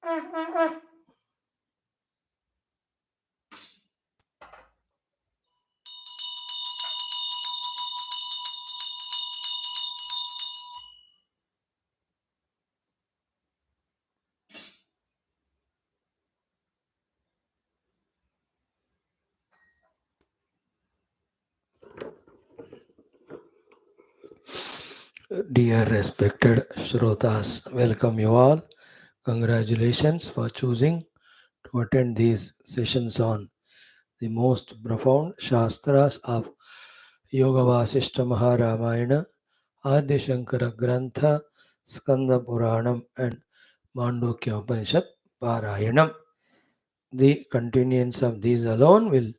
Dear respected Shrotas, welcome you all. Congratulations for choosing to attend these sessions on the most profound Shastras of Yoga Vaashishtha Maharamayana, Adi Shankara Grantha, Skanda Puranam, and Mandukya Upanishad Parayanam. The continuance of these alone will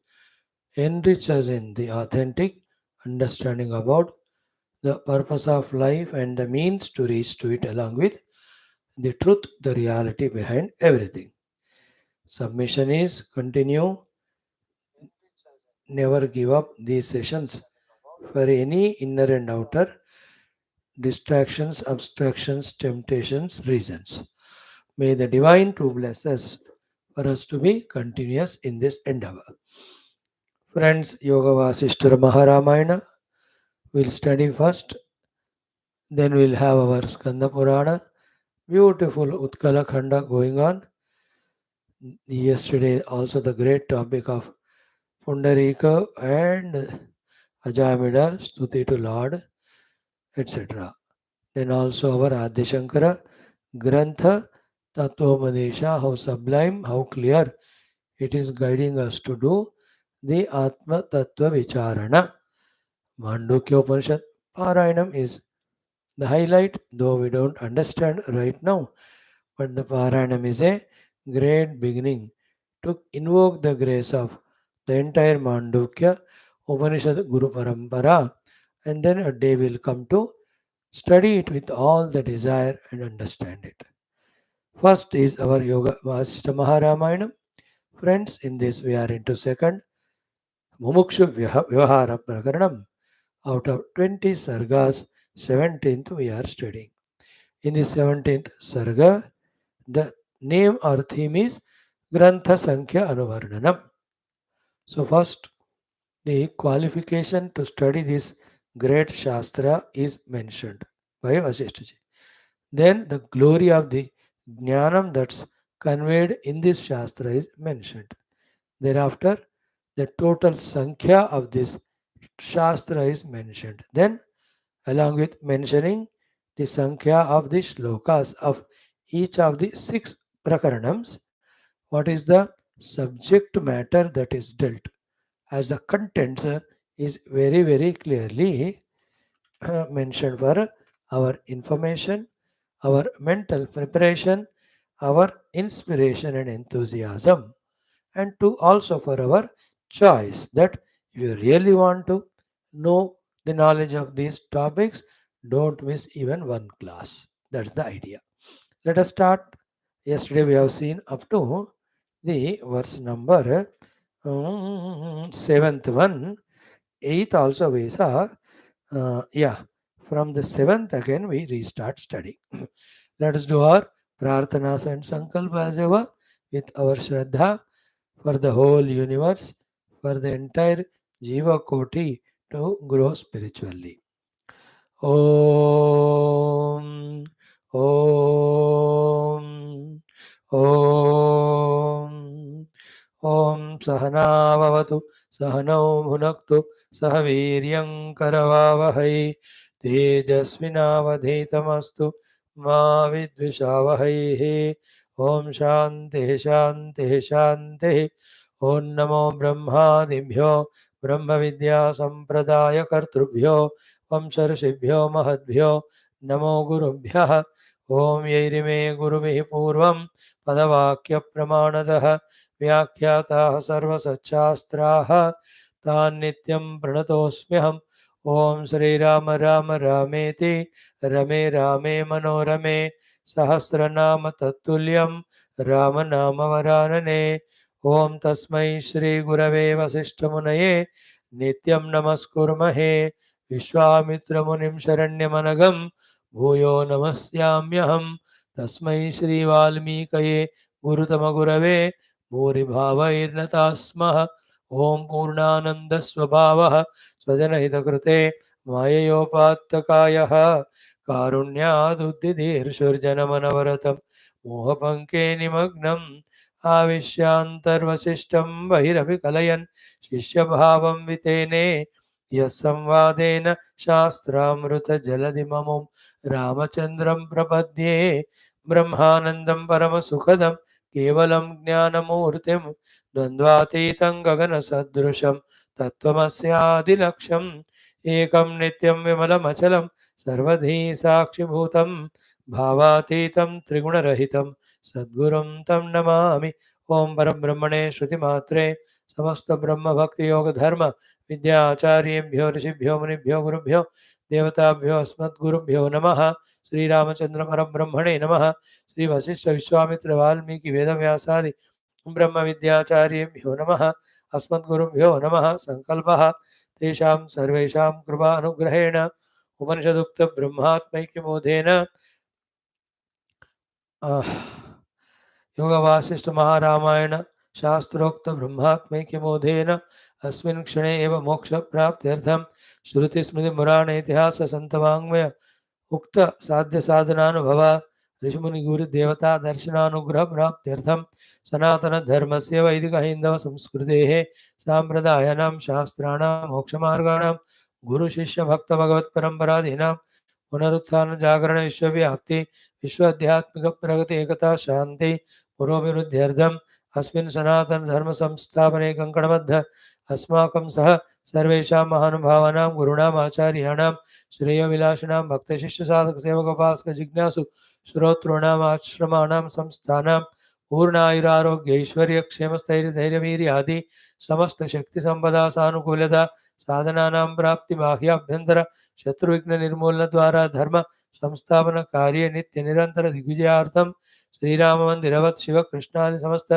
enrich us in the authentic understanding about the purpose of life and the means to reach to it, along with the truth, the reality behind everything. Submission is continue, never give up these sessions for any inner and outer distractions, abstractions, temptations, reasons. May the divine true bless us for us to be continuous in this endeavor. Friends, Yoga Vasishtha Maharamayana will study first, then we'll have our Skanda Purana, beautiful Utkala Khanda going on. Yesterday, also the great topic of Pundarika and Ajamida, Stuti to Lord, etc. Then also our Adi Shankara, Grantha, Tattvopadesha, how sublime, how clear it is guiding us to do the Atma Tattva Vicharana. Mandukya Upanishad Parayanam is the highlight, though we don't understand right now. But the Parayanam is a great beginning to invoke the grace of the entire Mandukya Upanishad Guru Parampara, and then a day will come to study it with all the desire and understand it. First is our Yoga Vaashishtha Maharamayana. Friends, in this we are into second Mumukshu Vyavahara Prakaranam. Out of 20 sargas, 17th we are studying. In the 17th sarga, the name or theme is Grantha Sankhya Anuvarnanam. So first, the qualification to study this great Shastra is mentioned by Vaashishtha. Then the glory of the Jnanam that's conveyed in this Shastra is mentioned. Thereafter, the total Sankhya of this Shastra is mentioned. Then, along with mentioning the Sankhya of the Shlokas of each of the six Prakaranams, what is the subject matter that is dealt, as the contents is very, very clearly mentioned for our information, our mental preparation, our inspiration and enthusiasm, and to also for our choice that if you really want to know the knowledge of these topics, don't miss even one class. That's the idea. Let us start. Yesterday we have seen up to the verse number seventh one, eighth also we saw. Yeah, from the seventh again we restart study. Let us do our prarthanas and sankalpa as ever with our shraddha for the whole universe, for the entire Jiva Koti to grow spiritually. Om, Om, Om, Om Sahanavavatu, Sahanau Bhunaktu, Sahaviryam Karavavahai, Tejasvinavadhetamastu, Ma Vidvishavahai, Om Shanti Shanti Shanti, Om Namo Brahmadibhyo, Brahma Vidya Sampradaya Kartrubhyo, वंशर्षिभ्यो महद्भ्यो नमो गुरुभ्यः ओम यैरिमे गुरुभिः पूर्वं पदवाक्यप्रमाणतः व्याख्याताः सर्वसच्छास्त्राः तान् नित्यं प्रणतोऽस्म्यहम् ओम श्रीराम राम रामेति रमे रामे मनोरमे सहस्रनाम तत्तुल्यं रामनामवरानने ओम तस्मै श्रीगुरवे वसिष्ठमुनये नित्यं नमस्कुर्महे विश्वामित्रमुनिं शरण्यमनघं भूयो नमस्याम्यहम् तस्मै श्रीवाल्मीकये गुरुतमगुरवे भूरिभावैर्नताः स्मः। ॐ पूर्णानन्दस्वभावः स्वजनहितकृते माययोपात्तकायः कारुण्यादुद्दिदीर्षुर्जनमनवरतं मोहपङ्के निमग्नम् आविश्यान्तर्वसिष्ठं बहिरपि कलयन् शिष्यभावं वितेने यः संवादेन शास्त्रामृतजलधिममुं रामचन्द्रं प्रपद्ये ब्रह्मानन्दं परमसुखदं केवलं ज्ञानमूर्तिं द्वन्द्वातीतं गगनसदृशं तत्त्वमस्यादिलक्ष्यम् एकं नित्यं विमलमचलं सर्वधी साक्षिभूतं भावातीतं त्रिगुणरहितं सद्गुरुं तं नमामि। ओं परब्रह्मणे श्रुतिमात्रे समस्तब्रह्मभक्तियोगधर्म विद्याचार्येभ्यो ऋषिभ्यो मुनिभ्यो गुरुभ्यो देवताभ्यो अस्मद्गुरुभ्यो नमः। श्रीरामचंद्र परब्रह्मणे नमः। श्री वशिष्ठ विश्वामित्र वाल्मीकि वेदव्यासादि ब्रह्म विद्याचार्येभ्यो नमः। अस्मद्गुरुभ्यो नमः। संकल्पः तेषां सर्वेषां कृपा अनुग्रहेण उपनिषदुक्त ब्रह्मात्मैक्यबोधेन योग वासिष्ठ महारामायण शास्त्रोक्त ब्रह्मात्मैक्यबोधेन अस्मिन् क्षणे एव मोक्ष प्राप्त्यर्थं श्रुति स्मृति पुराण इतिहास संतवाङ्मय उक्त साध्य साधनानुभव ऋषिमुनि गुरु देवता दर्शनानुग्रह प्राप्त्यर्थं सनातन धर्मस्य वैदिक हिंदव संस्कृतेः साम्प्रदायानां शास्त्राणां मोक्षमार्गाणां गुरु शिष्य भक्त भगवत परंपराधीनां पुनरुत्थान जागरण विश्वव्याप्ति विश्व आध्यात्मिक प्रगति एकता शांति पुरोभिवृद्ध्यर्थम् अस्मिन् सनातन धर्म संस्थापने कंकणबद्ध अस्माकं सह सर्वेषां महानुभावानां गुरूणाम् आचार्याणां श्रेयोभिलाषिणां भक्तशिष्य साधक सेवक उपासक जिज्ञासु श्रोतॄणाम् आश्रमाणां संस्थानां पूर्णायुरारोग्य ऐश्वर्य क्षेमस्थैर्य धैर्यवीर्य आदि समस्त शक्ति संपदा सानुकूलता साधनानां प्राप्ति बाह्याभ्यंतर शत्रुविघ्न निर्मूलन द्वारा धर्म संस्थापन कार्य नित्य निरंतर दिग्विजयार्थम श्रीराम मंदिरवत् शिव कृष्णादि समस्त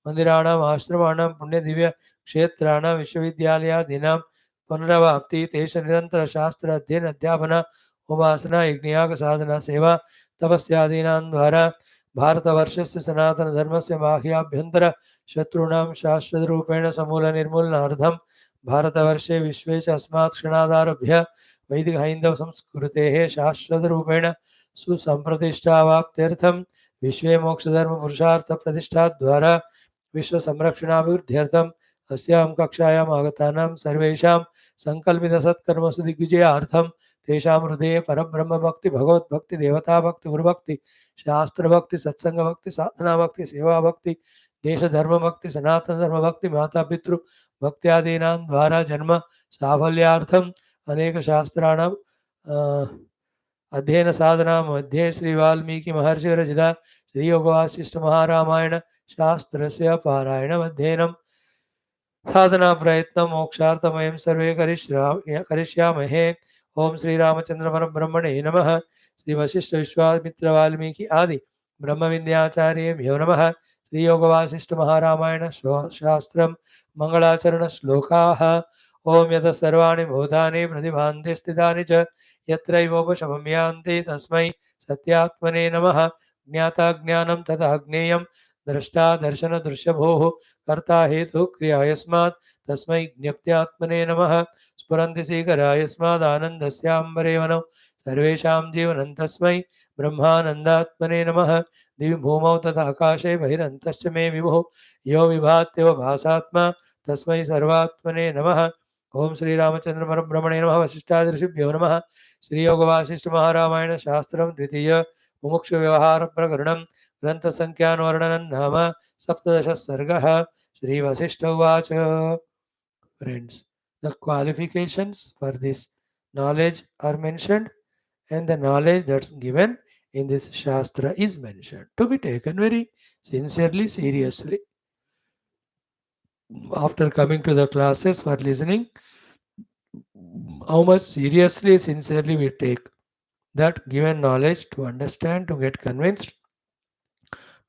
मंदिराणाम् आश्रमाणां पुण्य दिव्य क्षेत्राणां विश्वविद्यालयादीनां पुनरवाप्ति तेष निरंतर शास्त्र अध्ययन अध्यापन उपासना यज्ञयाग साधना सेवा तपस्यादीनां द्वारा भारतवर्षस्य सनातन धर्मस्य बाह्याभ्यंतर शत्रूणां शाश्वत रूपेण समूल निर्मूलनार्थं भारतवर्षे विश्वे च अस्मात् क्षणादारभ्य वैदिक हैंदव संस्कृतेः शाश्वत रूपेण सुसंप्रतिष्ठावाप्त्यर्थं विश्वे मोक्षधर्म पुरुषार्थ प्रतिष्ठा द्वारा विश्व संरक्षणाभिवृद्ध्यर्थम् अस्यां कक्षायाम् आगतानां सर्वेषां संकल्पित सत्कर्मसु दिग्विजयार्थं तेषां हृदये परब्रह्म भक्ति भगवत भक्ति देवता भक्ति गुरु भक्ति शास्त्र भक्ति सत्संग भक्ति साधना भक्ति सेवा भक्ति देश धर्म भक्ति सनातन धर्म भक्ति माता पितृ भक्त्यादीनां द्वारा जन्म साफल्यार्थम् अनेक शास्त्राणां अध्ययन साधना मध्ये श्री वाल्मीकि महर्षि रचिता श्री योग वासिष्ठ महारामायण शास्त्रस्य पारायण अध्ययनं साधना प्रयत्न मोक्षार्थमयं सर्वे करिष्यामहे। ओम श्री रामचंद्र परब्रह्मणे नमः। श्री वशिष्ठ विश्वामित्र वाल्मीकि आदि ब्रह्म विद्याचार्येभ्यो नमः। श्री योग वासिष्ठ महारामायण शास्त्रं मंगलाचरण श्लोकाः। ओम यतः सर्वाणि भूतानि प्रतिभान्ति स्थितानि च यत्रैवोपशमं यान्ति तस्मै सत्यात्मने नमः। ज्ञाता ज्ञानं तथा ज्ञेयं द्रष्टा दर्शन दृश्यभूः कर्ता हेतु क्रिया यस्मात् तस्मै ज्ञप्त्यात्मने नमः। स्फुरन्ति सीकरा यस्मादानन्दस्याम्बरेवनं सर्वेषां जीवनं तस्मै ब्रह्मानन्दात्मने नमः। दिवि भूमौ तथा आकाशे बहिरन्तश्च मे विभुः यो विभात्यव भासात्मा तस्मै सर्वात्मने नमः। ओम श्री रामचंद्र परब्रह्मणे नमः। वशिष्ठादि ऋषिभ्यो नमः। श्री योग वासिष्ठ महारामायण शास्त्रं द्वितीय मुमुक्षु व्यवहार प्रकरणं ग्रंथ संख्यावर्णनं नाम सप्तदश सर्गः। श्री वशिष्ठ उवाच। Friends, the qualifications for this knowledge are mentioned, and the knowledge that's given in this shastra is mentioned to be taken very sincerely, seriously. After coming to the classes for listening, how much seriously, sincerely we take that given knowledge to understand, to get convinced,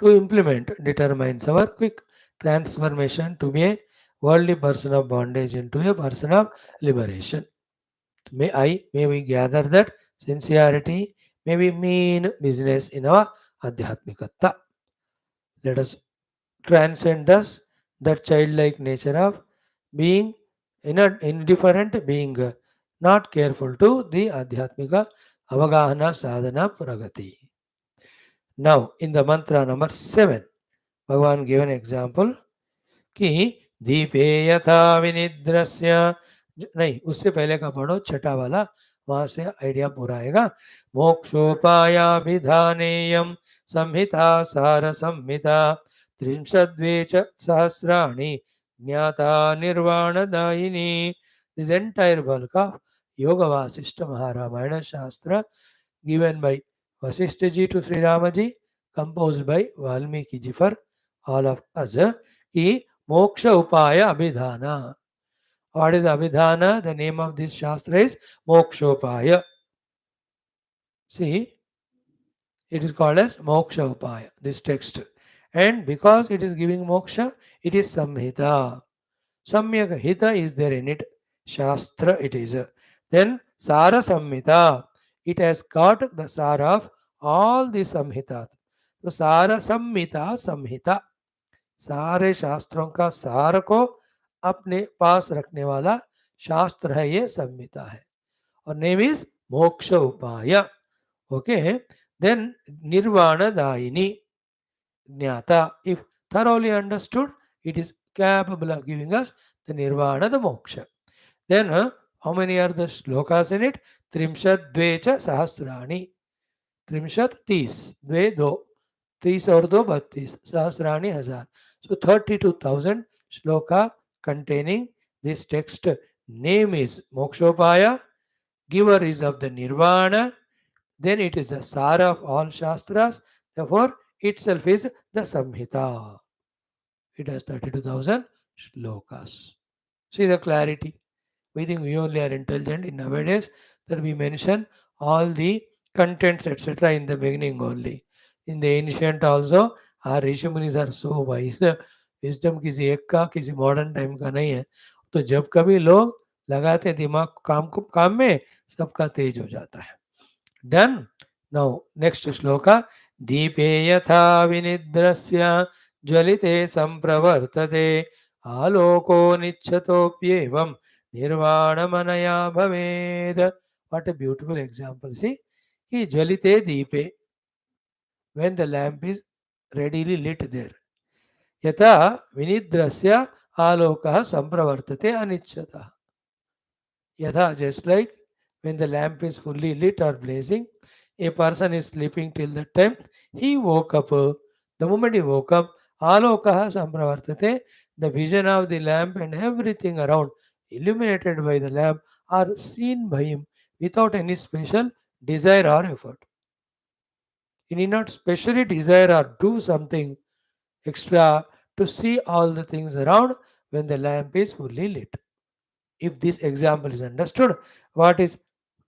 to implement determines our quick transformation to be a worldly person of bondage into a person of liberation. May we gather that sincerity may be mean business in our adhyatmikata. Let us transcend thus that childlike nature of being indifferent, being not careful to the adhyatmika avagahana sadhana pragati. Now, in the mantra number 7, Bhagavan gave an example कि दीपे यथा विनिद्रस्य नहीं, उससे पहले का पढ़ो छठा वाला, वहां से आइडिया पूरा आएगा। मोक्षोपायाभिधानेयम संहिता सार संहिता त्रिंशद्वेच सहस्राणि ज्ञाता निर्वाणदायिनी. दिस एंटायर बल्क ऑफ योग वासिष्ठ महारामायण शास्त्र given by Vasishtha ji to Sri Rama ji, composed by Valmiki ji for all of us. Ki Moksha Upaya Abhidhana. What is Abhidhana? The name of this Shastra is Mokshopaya. See, it is called as Moksha Upaya, this text. And because it is giving moksha, it is Samhita. Samyak Hita is there in it. Shastra it is. Then Sara Samhita. It has got the Sara of all the Samhitas. तो सारा संहिता संहिता सारे शास्त्रों का सार को अपने पास रखने वाला शास्त्र है, ये संहिता है. और नेम इज मोक्ष उपाय. ओके, देन निर्वाण दायिनी ज्ञाता. If thoroughly understood, it is capable of giving us the nirvana, the moksha. Then how many are the shlokas in it? Trimshat dvecha sahasrani. Trimshat 30, dve do, 30 और 2 32, सहस्राणि हजार. So 32,000 shloka containing this text. Name is Mokshopaya, giver is of the Nirvana, then it is the Sara of all Shastras, therefore itself is the Samhita. It has 32,000 shlokas. See the clarity. We think we only are intelligent in nowadays that we mention all the contents etc. in the beginning only. In the ancient also, our Rishi Munis are so wise. Wisdom किसी एक का किसी modern time का नहीं है. तो जब कभी लोग लगाते दिमाग काम में, सबका तेज हो जाता है. Done. Now next shloka. दीपे यथा विनिद्रस्य ज्वलिते संप्रवर्तते आलोको निच्छतोप्येवं निर्वाणमनया भवेद. What a beautiful example. See, कि ज्वलिते दीपे, when the lamp is readily lit there. यथा विनिद्रस्य आलोकः संप्रवर्तते अनिच्छतः. Yatha, just like when the lamp is fully lit or blazing, a person is sleeping till that time, he woke up. The moment he woke up, alokaha sampravartate, the vision of the lamp and everything around illuminated by the lamp are seen by him without any special desire or effort. He need not specially desire or do something extra to see all the things around when the lamp is fully lit. If this example is understood, what is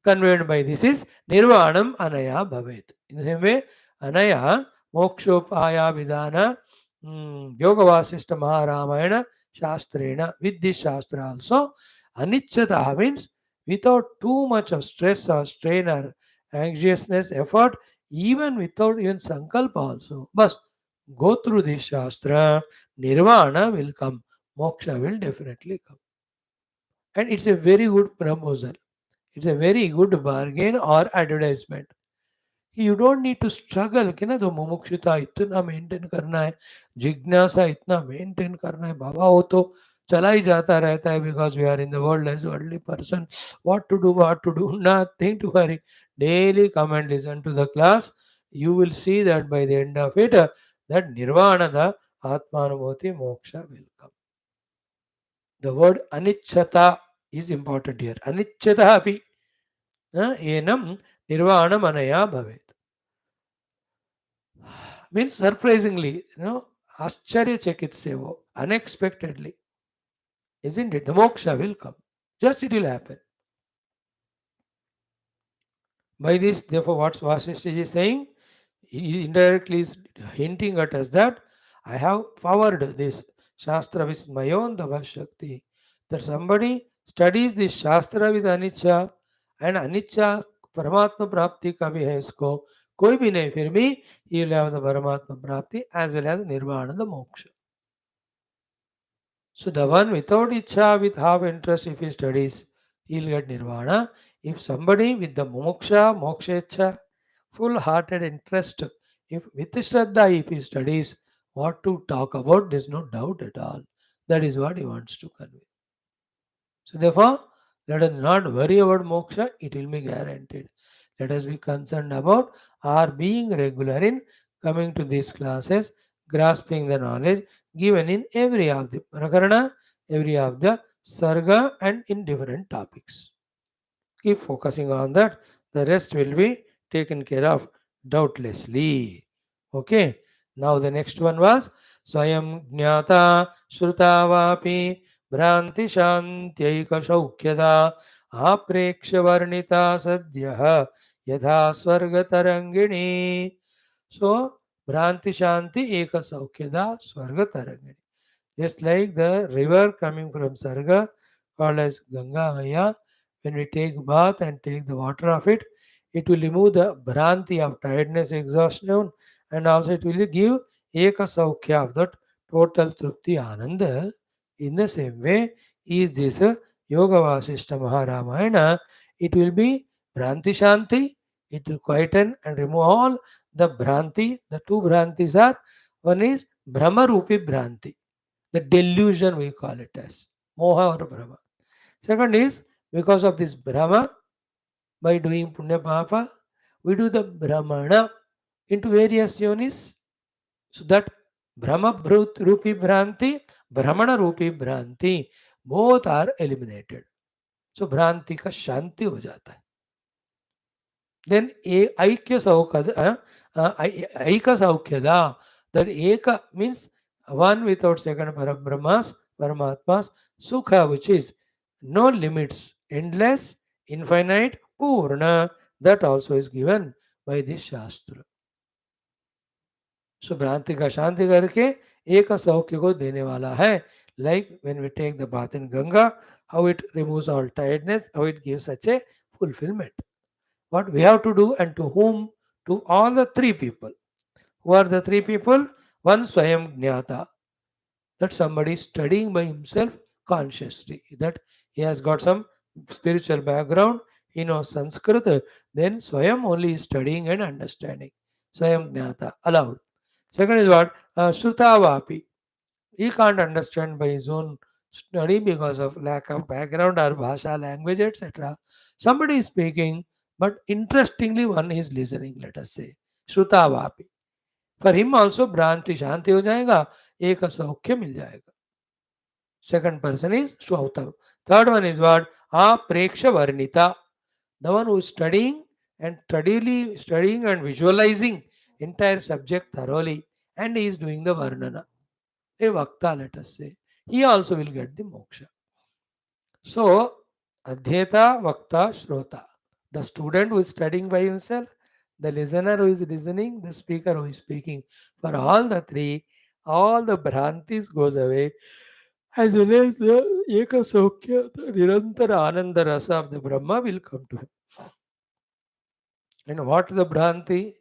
conveyed by this is Nirvanam Anaya Bhavet. In the same way, Anaya Mokshopaya Vidana Yoga Vaashishtha Maharamayana Shastrena. With this Shastra also, Anichchata means without too much of stress or strain or anxiousness, effort, even without even sankalpa also. But go through this Shastra, Nirvana will come, Moksha will definitely come. And it's a very good proposal. It's a very good bargain or advertisement. You don't need to struggle कि ना तो मुमुक्षुता इतना maintain करना है, जिज्ञासा इतना maintain करना है. बाबा वो तो चला ही जाता रहता है because we are in the world as worldly person. What to do, nothing to worry. Daily come and listen to the class. You will see that by the end of it, that nirvana, the atmanubhuti, moksha will come. The word anichchata is important here. Anichchata api enam nirvanam anaya bhavet. Means surprisingly, ascharya chakitsevo, unexpectedly. Isn't it? The moksha will come. Just it will happen. By this, therefore, what Vaashishtha is saying, he indirectly is hinting at us that I have powered this Shastra with my own Shakti. That somebody studies this Shastra with Anicca and Anicca Paramatma Prapti का भी है इसको कोई भी नहीं, फिर भी he will have the Paramatma Prapti as well as Nirvana, the moksha. So the one without Ichha, with half interest, if he studies, he'll get Nirvana. If somebody with the Moksha Ichha, full hearted interest, if with Shraddha, if he studies what to talk about, there's no doubt at all. That is what he wants to convey. So therefore, let us not worry about moksha, it will be guaranteed. Let us be concerned about our being regular in coming to these classes, grasping the knowledge given in every of the prakarana, every of the sarga, and in different topics. Keep focusing on that. The rest will be taken care of doubtlessly. Okay. Now the next one was Swayam Jnata Shrutavapi Bhranti Shantyayika Shaukyada Apreksha Varnita Sadyah Yatha Swarga Tarangini. So Bhranti Shanti Eka Saukyada Swarga Tarangini. Just like the river coming from Sarga called as Ganga Maya, when we take bath and take the water of it, it will remove the bhranti of tiredness, exhaustion, and also it will give eka saukhya of that total trupti ananda. In the same way, is this Yoga Vaashishtha Maharamayana, it will be bhranti shanti, it will quieten and remove all the bhranti. The two bhrantis are, one is Brahma Rupi Bhranti, the delusion we call it as Moha or Brahma. Second is because of this Brahma, by doing Punya Papa, we do the Brahmana into various yonis. So that Brahma Rupi Bhranti, Brahmana Rupi Bhranti, both are eliminated. So Bhranti ka Shanti ho jata hai. Then Aikya Saukada, Aika Saukyada, that Eka means one without second Parabrahmas, Paramatmas, Sukha, which is no limits, endless, infinite, Purna, that also is given by this Shastra. So भ्रांति का शांति करके एक सौख्य को देने वाला है. Like when we take the bath in Ganga, how it removes all tiredness, how it gives such a fulfillment. What we have to do and to whom? To all the three people. Who are the three people? One Swayam Jnata, that somebody is studying by himself consciously, that he has got some spiritual background, he knows Sanskrit, then Swayam only is studying and understanding. Swayam Jnata, allowed. Second is what? Shrutavapi. He can't understand by his own study because of lack of background or bhasha, language, etc. Somebody is speaking, but interestingly one is listening, let us say. Shrutavapi. For him also भ्रांति शांति हो जाएगा, एक सौख्य मिल जाएगा. Second person is Shwautam. Third one is what? Apreksha Varnita. The one who is studying and steadily studying and visualizing entire subject thoroughly, and he is doing the Varnana. A Vakta, let us say. He also will get the moksha. So, Adhyeta, Vakta, Shrota. The student who is studying by himself, the listener who is listening, the speaker who is speaking. For all the three, all the Bhrantis goes away, as well as the Eka Saukya, the Nirantara Ananda Rasa of the Brahma will come to him. And what the Bhranti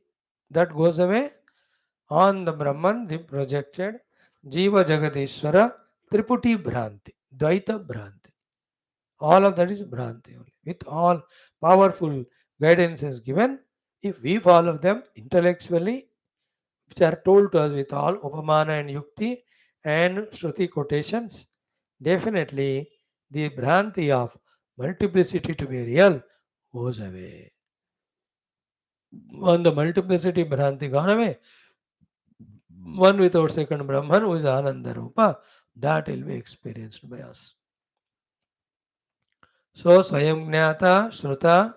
that goes away? On the Brahman, the projected Jiva Jagadishwara Triputi Bhranti, Dvaita Bhranti. All of that is Bhranti only. With all powerful guidances given, if we follow them intellectually, which are told to us with all Upamana and Yukti and Shruti quotations, definitely the Bhranti of multiplicity to be real goes away. When the multiplicity Bhranti gone away, one without second Brahman who is Ananda Rupa, that will be experienced by us. So Swayam Jnata Shruta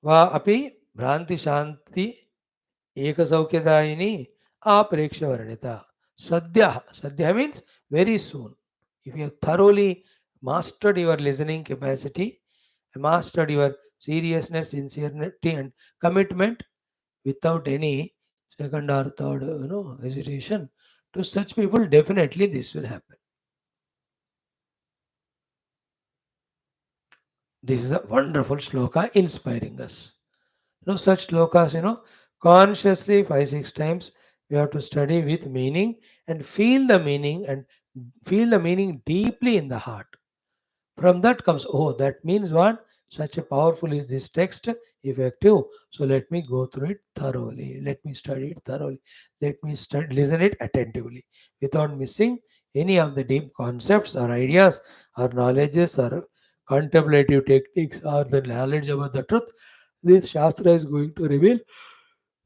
Va Api Bhranti Shanti Ekasaukyadayini Apreksha Varnita. Sadhya means very soon. If you have thoroughly mastered your listening capacity, mastered your seriousness, sincerity, and commitment without any second or third hesitation, to such people definitely this will happen. This is a wonderful shloka inspiring us. Such shlokas, consciously 5 6 times we have to study with meaning and feel the meaning deeply in the heart. From that comes, oh, that means what? Such a powerful is this text, effective. So let me go through it thoroughly. Let me study it thoroughly. Let me listen it attentively without missing any of the deep concepts or ideas or knowledges or contemplative techniques or the knowledge about the truth. This Shastra is going to reveal.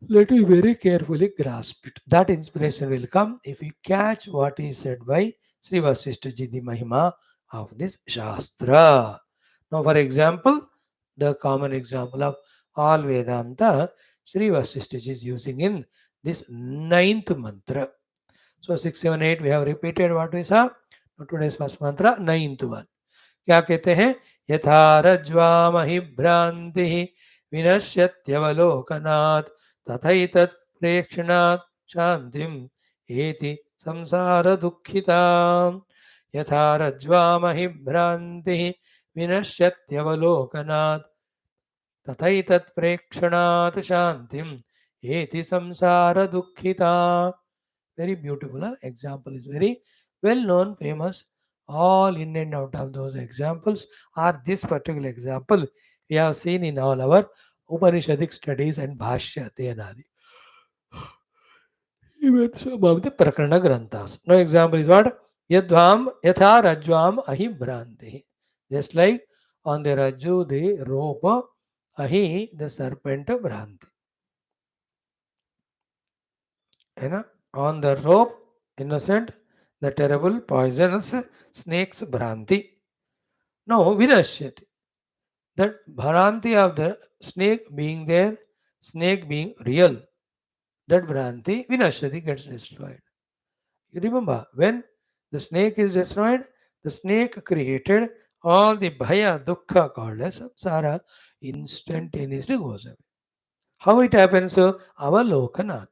Let me very carefully grasp it. That inspiration will come if we catch what is said by Sri Vaashishtha Ji, the Mahima of this Shastra. Now, for example, the common example of all Vedanta, Sri Vaashishtha Ji is using in this ninth mantra. So, 6, 7, 8, we have repeated what we saw. Now, today's first mantra, ninth one. क्या कहते हैं? यथा रज्ज्वामहि भ्रांति विनश्यत्यवलोकनात् तथैतत् प्रेक्षणात् शान्तिम् एति संसार दुःखिताम्. यथा रज्ज्वामहि भ्रांति विनश्यत्यवलोकनात् तथैतत् प्रेक्षणात् शान्तिम् एति संसार दुःखिता. Very beautiful. Example is very well known, famous. All in and out of those examples are this particular example we have seen in all our Upanishadic studies and Bhashya Tenadi. Even some of the Prakarana Granthas. No example is what? Yadvam Yatha Rajvam Ahi Bhranti. Just like on the Raju, the rope, Ahi, the serpent Bhranti. You know, on the rope, innocent, the terrible poisonous snake's Bhranti. No, Vinashyati. That Bhranti of the snake being there, snake being real, that Bhranti, Vinashyati, gets destroyed. You remember, when the snake is destroyed, the snake created all the Bhaya, Dukkha called as Samsara, instantaneously goes away. How it happens? So, Avalokanat.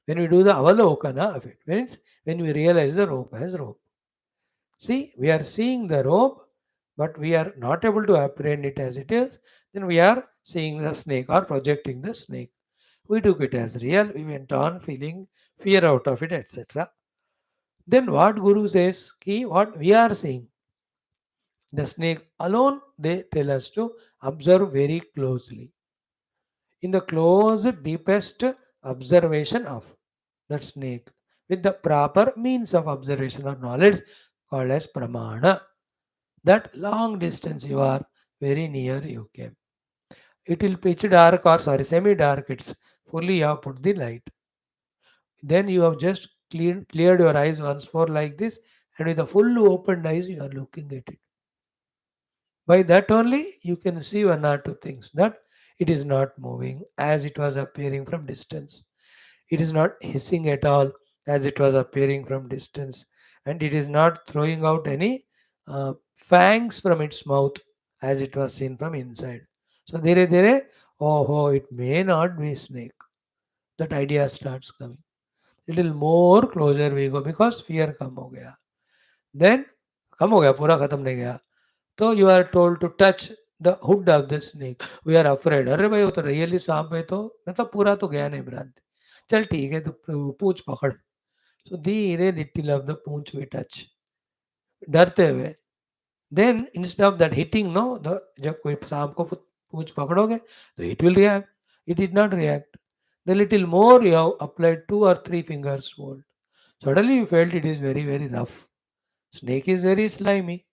When we do the Avalokana of it, means when we realize the rope as rope. See, we are seeing the rope, but we are not able to apprehend it as it is. Then we are seeing the snake or projecting the snake. We took it as real. We went on feeling fear out of it, etc. Then what Guru says, ki what we are seeing, the snake alone, they tell us to observe very closely. In the close, deepest observation of that snake with the proper means of observation or knowledge called as pramana. That long distance you are, very near you came. It will pitch dark or sorry, semi-dark. It's fully you have put the light. Then you have just cleared your eyes once more like this, and with the full opened eyes you are looking at it. By that only you can see one or two things, that it is not moving as it was appearing from distance. It is not hissing at all as it was appearing from distance, and it is not throwing out any fangs from its mouth as it was seen from inside. So dire, oh, it may not be snake. That idea starts coming. Little more closer we go because fear कम हो गया. Then कम हो गया, पूरा खत्म नहीं गया. तो you are told to touch the hood of the snake. We are afraid. अरे भाई वो तो रियली सांप है, तो मतलब पूरा तो गया नहीं भ्रांति. चल ठीक है, तो पूंछ पकड़. So धीरे little of the Poonch we touch. डरते हुए. Then instead of that hitting, no, जब कोई सांप को पूंछ पकड़ोगे तो it will react. It did not react. The little more you have applied 2 or 3 fingers fold. Suddenly you felt it is very, very rough. Snake is very slimy.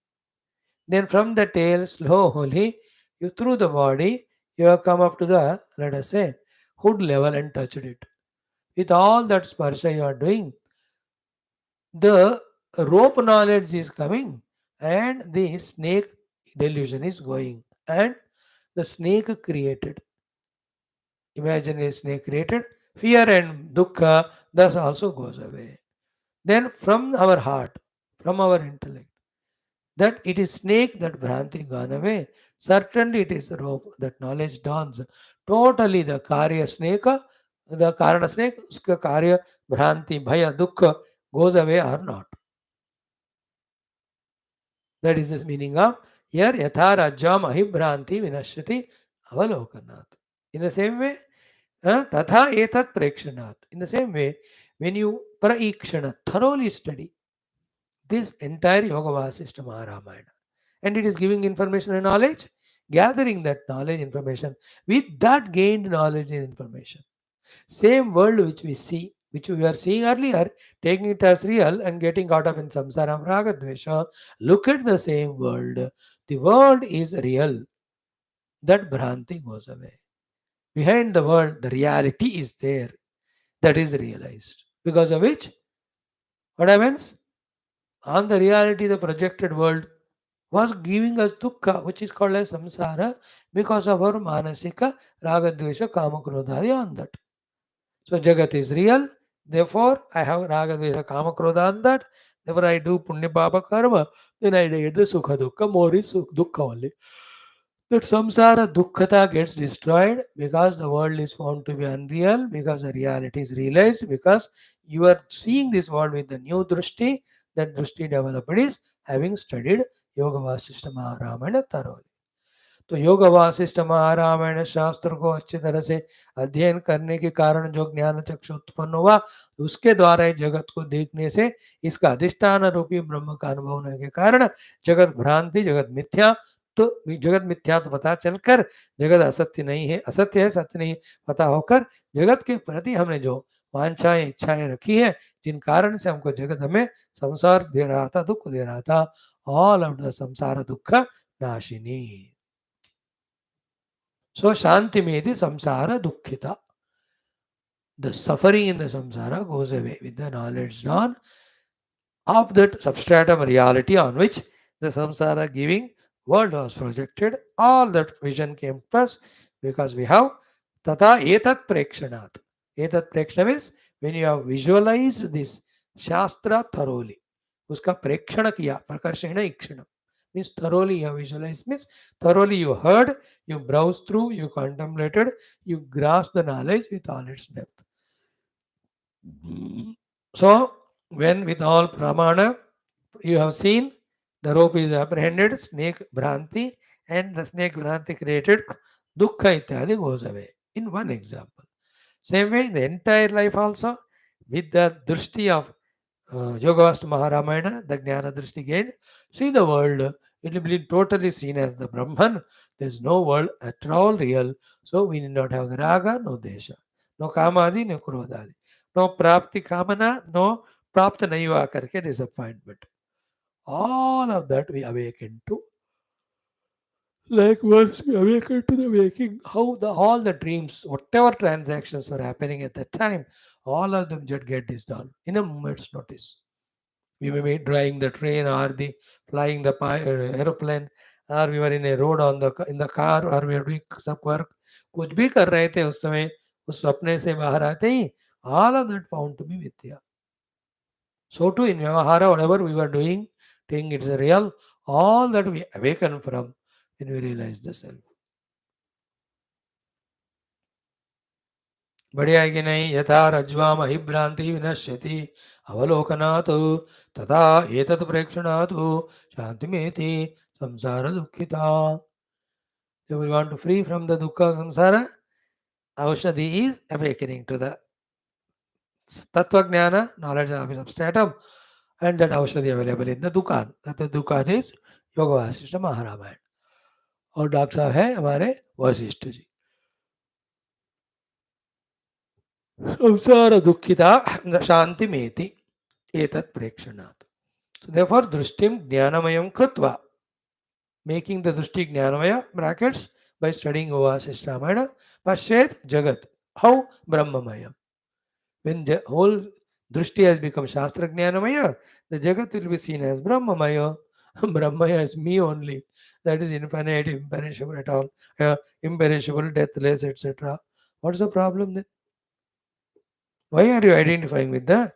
Then from the tail, slowly, you through the body, you have come up to the, let us say, hood level and touched it. With all that sparsha you are doing, the rope knowledge is coming and the snake delusion is going. And the snake created. Imagine a snake created. Fear and dukkha, that also goes away. Then from our heart, from our intellect, that it is snake, that Bhranti gone away. Certainly it is rope, that knowledge dawns. Totally the Karya snake, the Karana snake, uska Karya Bhranti, Bhaya, Dukkha goes away or not. That is the meaning of here, Yatha Rajam Ahi Bhranti Vinashyati Avalokanat. In the same way, tatha etat prekshanat. In the same way, when you praikshana, thoroughly study this entire Yoga Vasishtha Maharamayana, and it is giving information and knowledge, gathering that knowledge information, with that gained knowledge and information, same world which we see, which we were seeing earlier, taking it as real and getting caught up in samsara raga dvesha, look at the same world. The world is real. That bhranti goes away. Behind the world, the reality is there. That is realized. Because of which, what happens? On the reality, the projected world was giving us dukkha, which is called as samsara, because of our manasika, raga, dvesha, kama, krodhadi on that. So Jagat is real. Therefore, I have Raga, Dvesha, Kama, Krodha on that. Therefore, I do Punya, Papa, Karma. Then I get the Sukha, Dukkha. More is Dukkha only. That samsara dukkhata gets destroyed because the world is found to be unreal, because the reality is realized, because you are seeing this world with the new drishti. That drishti developed is having studied Yoga Vasishtha Maharamana thoroughly. तो योग वासिष्ठ महारामायण शास्त्र को अच्छी तरह से अध्ययन करने के कारण जो ज्ञान चक्षु उत्पन्न हुआ, उसके द्वारा जगत को देखने से इसका अधिष्ठान रूपी ब्रह्म का अनुभव होने के कारण जगत भ्रांति, जगत मिथ्या, तो जगत मिथ्या तो पता चलकर जगत असत्य नहीं है, असत्य है सत्य नहीं पता होकर जगत के प्रति हमने जो वांछाएं इच्छाएं रखी है, जिन कारण से हमको जगत हमें संसार दे रहा था, दुख दे रहा था, ऑल ऑफ द संसार दुख नाशिनी. So Shanti Medi Samsara Dukkhita. The suffering in the samsara goes away with the knowledge dawn of that substratum reality on which the samsara giving world was projected. All that vision came to us because we have tata etat prekshanat. Etat prekshana means when you have visualized this shastra thoroughly. उसका प्रेक्षण किया, प्रकर्षण ईक्षण means thoroughly you have visualized, means thoroughly you heard, you browsed through, you contemplated, you grasped the knowledge with all its depth. So when with all pramana you have seen the rope is apprehended, snake bhranti, and the snake bhranti created dukkha ityadi goes away. In one example. Same way in the entire life also, with the drishti of Yogavasta Maharamayana, the Jnana Drishti gained, see the world, it will be totally seen as the Brahman. There is no world at all real. So we need not have the Raga, no Desha, no Kamadi, no Krodadi, no Prapti Kamana, no Prapta Naiva Karke disappointment. All of that we awaken to. Like once we awaken to the waking, how all the dreams, whatever transactions are happening at that time, all of them just get dissolved in a moment's notice. We may be driving the train or the flying the aeroplane, or we were in a road on the in the car, or we are doing some work, कुछ भी कर रहे थे उस समय, उस सपने से बाहर आते ही all of that found to be Vidya. So too in Vyavahara, whatever we were doing, think it's a real, all that we awaken from when we realize the self. बढ़िया है कि नहीं? यथा रज्ज्वा महिभ्रांति विनश्यति अवलोकनात् तथा एतत् प्रेक्षणात् शांतिमेति samsara dukkita. If we want to free from the dukkha of samsara, aushadhi is awakening to the tattva jnana, knowledge of substratum, and that aushadhi available in the dukkhan. That the dukkhan is Yoga Vasishtha Maharamayana. और doctor साहब है हमारे वशिष्ठ जी. संसार दुखिता शांति मेति एतत् प्रेक्षणात्. So therefore drishtim jnanamayam krutva, making the drishti jnanamaya brackets by studying Vasishtha Ramayana, pashyet jagat, how brahmamayam. When the whole drishti has become shastra jnanamaya, the jagat will be seen as brahmamaya. Brahmaya is me only. That is infinite, imperishable at all, imperishable, deathless, etc. What's the problem then? Why are you identifying with the,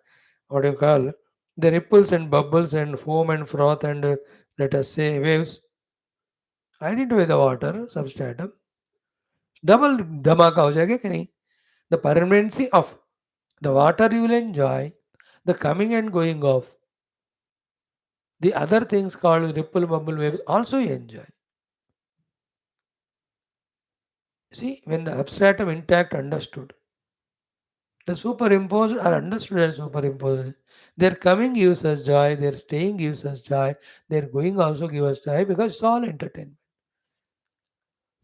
what do you call, the ripples and bubbles and foam and froth and let us say waves? Identify the water substratum. Double dhamaka ho jayega कि नहीं? The permanency of the water you will enjoy, the coming and going of the other things called ripple, bubble, waves also you enjoy. See, when the abstratum intact understood, the superimposed are understood as superimposed. Their coming gives us joy, their staying gives us joy, their going also gives us joy because it's all entertainment.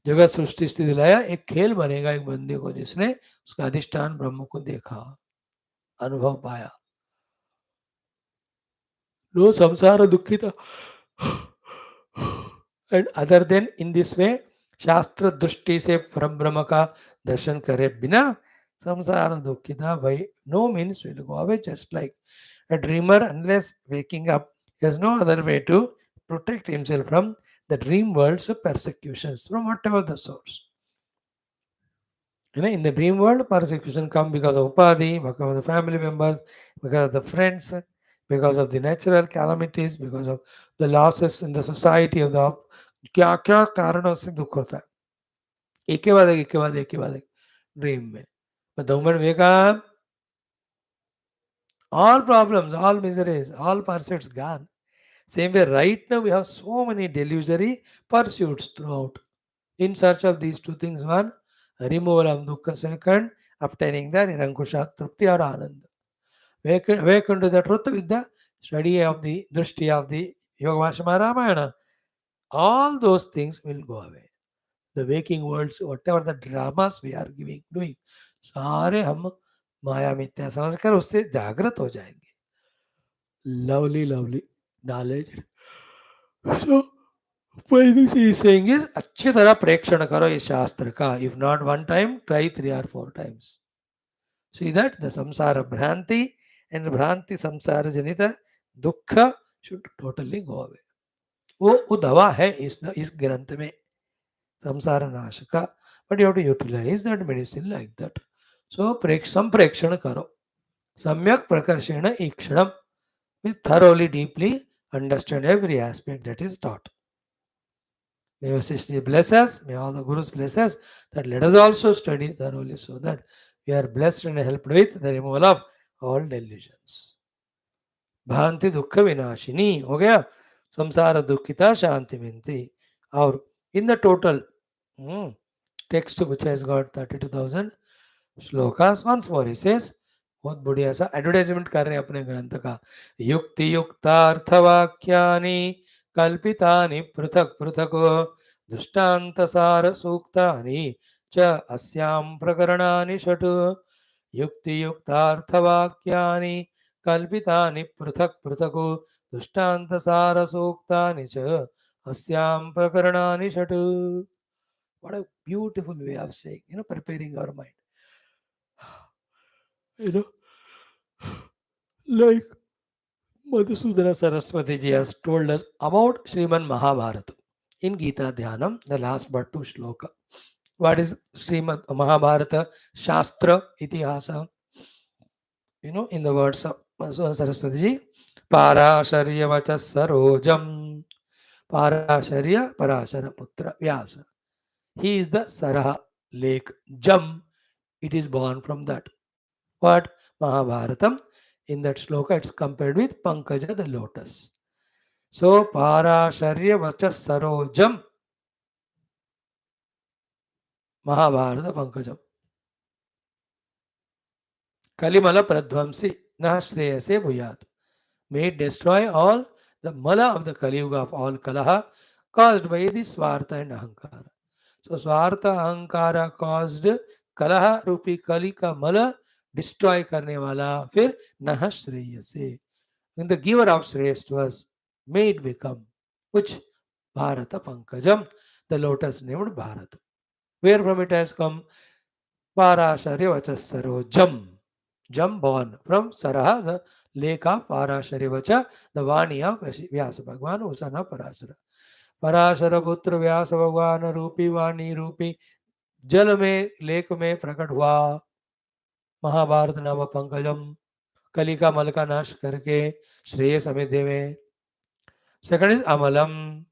जगत सृष्टि स्थिति लय एक खेल बनेगा एक बंदे को जिसने उसका अधिष्ठान ब्रह्म को देखा, अनुभव पाया. नो संसार दुखिता. And other than in this way शास्त्र दृष्टि से परम ब्रह्म का दर्शन करे बिना संसार दुखिता भाई no means will go away just like a dreamer unless waking up he has no other way to protect himself from the dream world's persecutions from whatever the source. You know, in the dream world, persecution come because of upadhi, because of the family members, because of the friends, because of the natural calamities, because of the losses in the society of the क्या क्या कारणों से दुख होता है एक के बाद एक एक के बाद एक के बाद एक ड्रीम में. But the moment wake up, all problems, all miseries, all pursuits gone. Same way, right now we have so many delusory pursuits throughout. In search of these two things, one, removal of dukkha, second, obtaining the nirankusha, trupti or ananda. Awaken to the truth with the study of the drishti of the Yoga Vashama Ramayana. All those things will go away. The waking worlds, whatever the dramas we are doing, सारे हम माया मिथ्या समझकर उससे जागृत हो जाएंगे. Lovely, lovely knowledge. So, what this is saying is अच्छी तरह प्रेक्षण करो इस शास्त्र का. If not one time, try 3 or 4 times. See that the samsara bhranti and bhranti samsara janita dukkha should totally go away. वो दवा है इस ग्रंथ में संसार नाश का. But you have to utilize that medicine like that. So संप्रेक्षण करो. सम्यक प्रकर्षेण ईक्षणम. With thoroughly, deeply understand every aspect that is taught. May Vaashishtha bless us, may all the Gurus bless us, that let us also study thoroughly so that we are blessed and helped with the removal of all delusions. भांति दुख विनाशिनी हो गया, संसार दुखिता शांति मिलती. और in the total text which has got 32,000 shlokas, once more he says, बहुत बढ़िया सा एडवर्टाइजमेंट कर रहे हैं अपने ग्रंथ का. युक्ति युक्तार्थवाक्यानि कल्पितानि पृथक पृथक दृष्टांत सार सूक्तानि च अस्यां प्रकरणानि षट्. युक्ति युक्तार्थवाक्यानि कल्पितानि पृथक पृथक दृष्टांत सार सूक्तानि च अस्यां प्रकरणानि षट्. What a beautiful way of saying, preparing our mind. You know, like Madhusudana Saraswati ji has told us about Sriman Mahabharata in Gita Dhyanam, the last but 2 shloka. What is Srimad Mahabharata Shastra Itihasa? In the words of Madhusudana Saraswati ji, Parasharya Vacha Sarojam. Parasharya Parashara Putra Vyasa. He is the Saraha lake. Jam, it is born from that. What? Mahabharatam. In that shloka, it's compared with Pankaja, the lotus. So, Parasharya Vacha Sarojam. Mahabharata Pankajam. Kalimala Pradvamsi Nah Shreyase Bhuyat. May it destroy all the mala of the Kali Yuga of all Kalaha caused by the Swartha and Ahankara. So, Swartha Ahankara caused Kalaha Rupi Kali ka mala destroy karne wala fir Nah Shreyase. When the giver of Shreyas was made become, which Bharata Pankajam, the lotus named Bharata. Where from it has come? Parasharya Vacha Sarojam. Jam born from Saraha, the lake of Parasharya Vacha, the Vani of Vyasa Bhagwan, Usana Parashara. Parashara Putra Vyasa Bhagwan Rupi Vani Rupi जल में lake में प्रकट हुआ महाभारत नाम पंकजम. कली का मल का नाश करके श्रेय समय देवे. Second is Amalam.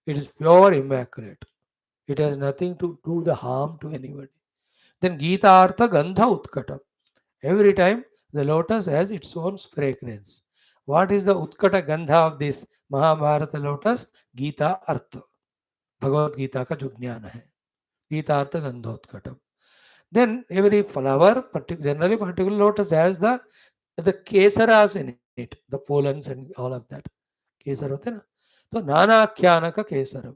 It is pure, immaculate. It has nothing to do the harm to anybody. Then Gita Artha Gandha Utkata. Every time the lotus has its own fragrance. What is the Utkata Gandha of this Mahabharata lotus? Gita Artha. Bhagavad Gita का जो ज्ञान है. Pitartha Gandhotkatam. Then every flower, generally particular lotus has the kesaras in it, the pollens and all of that. Kesar hote na. So Nana Kyanaka Kesaram.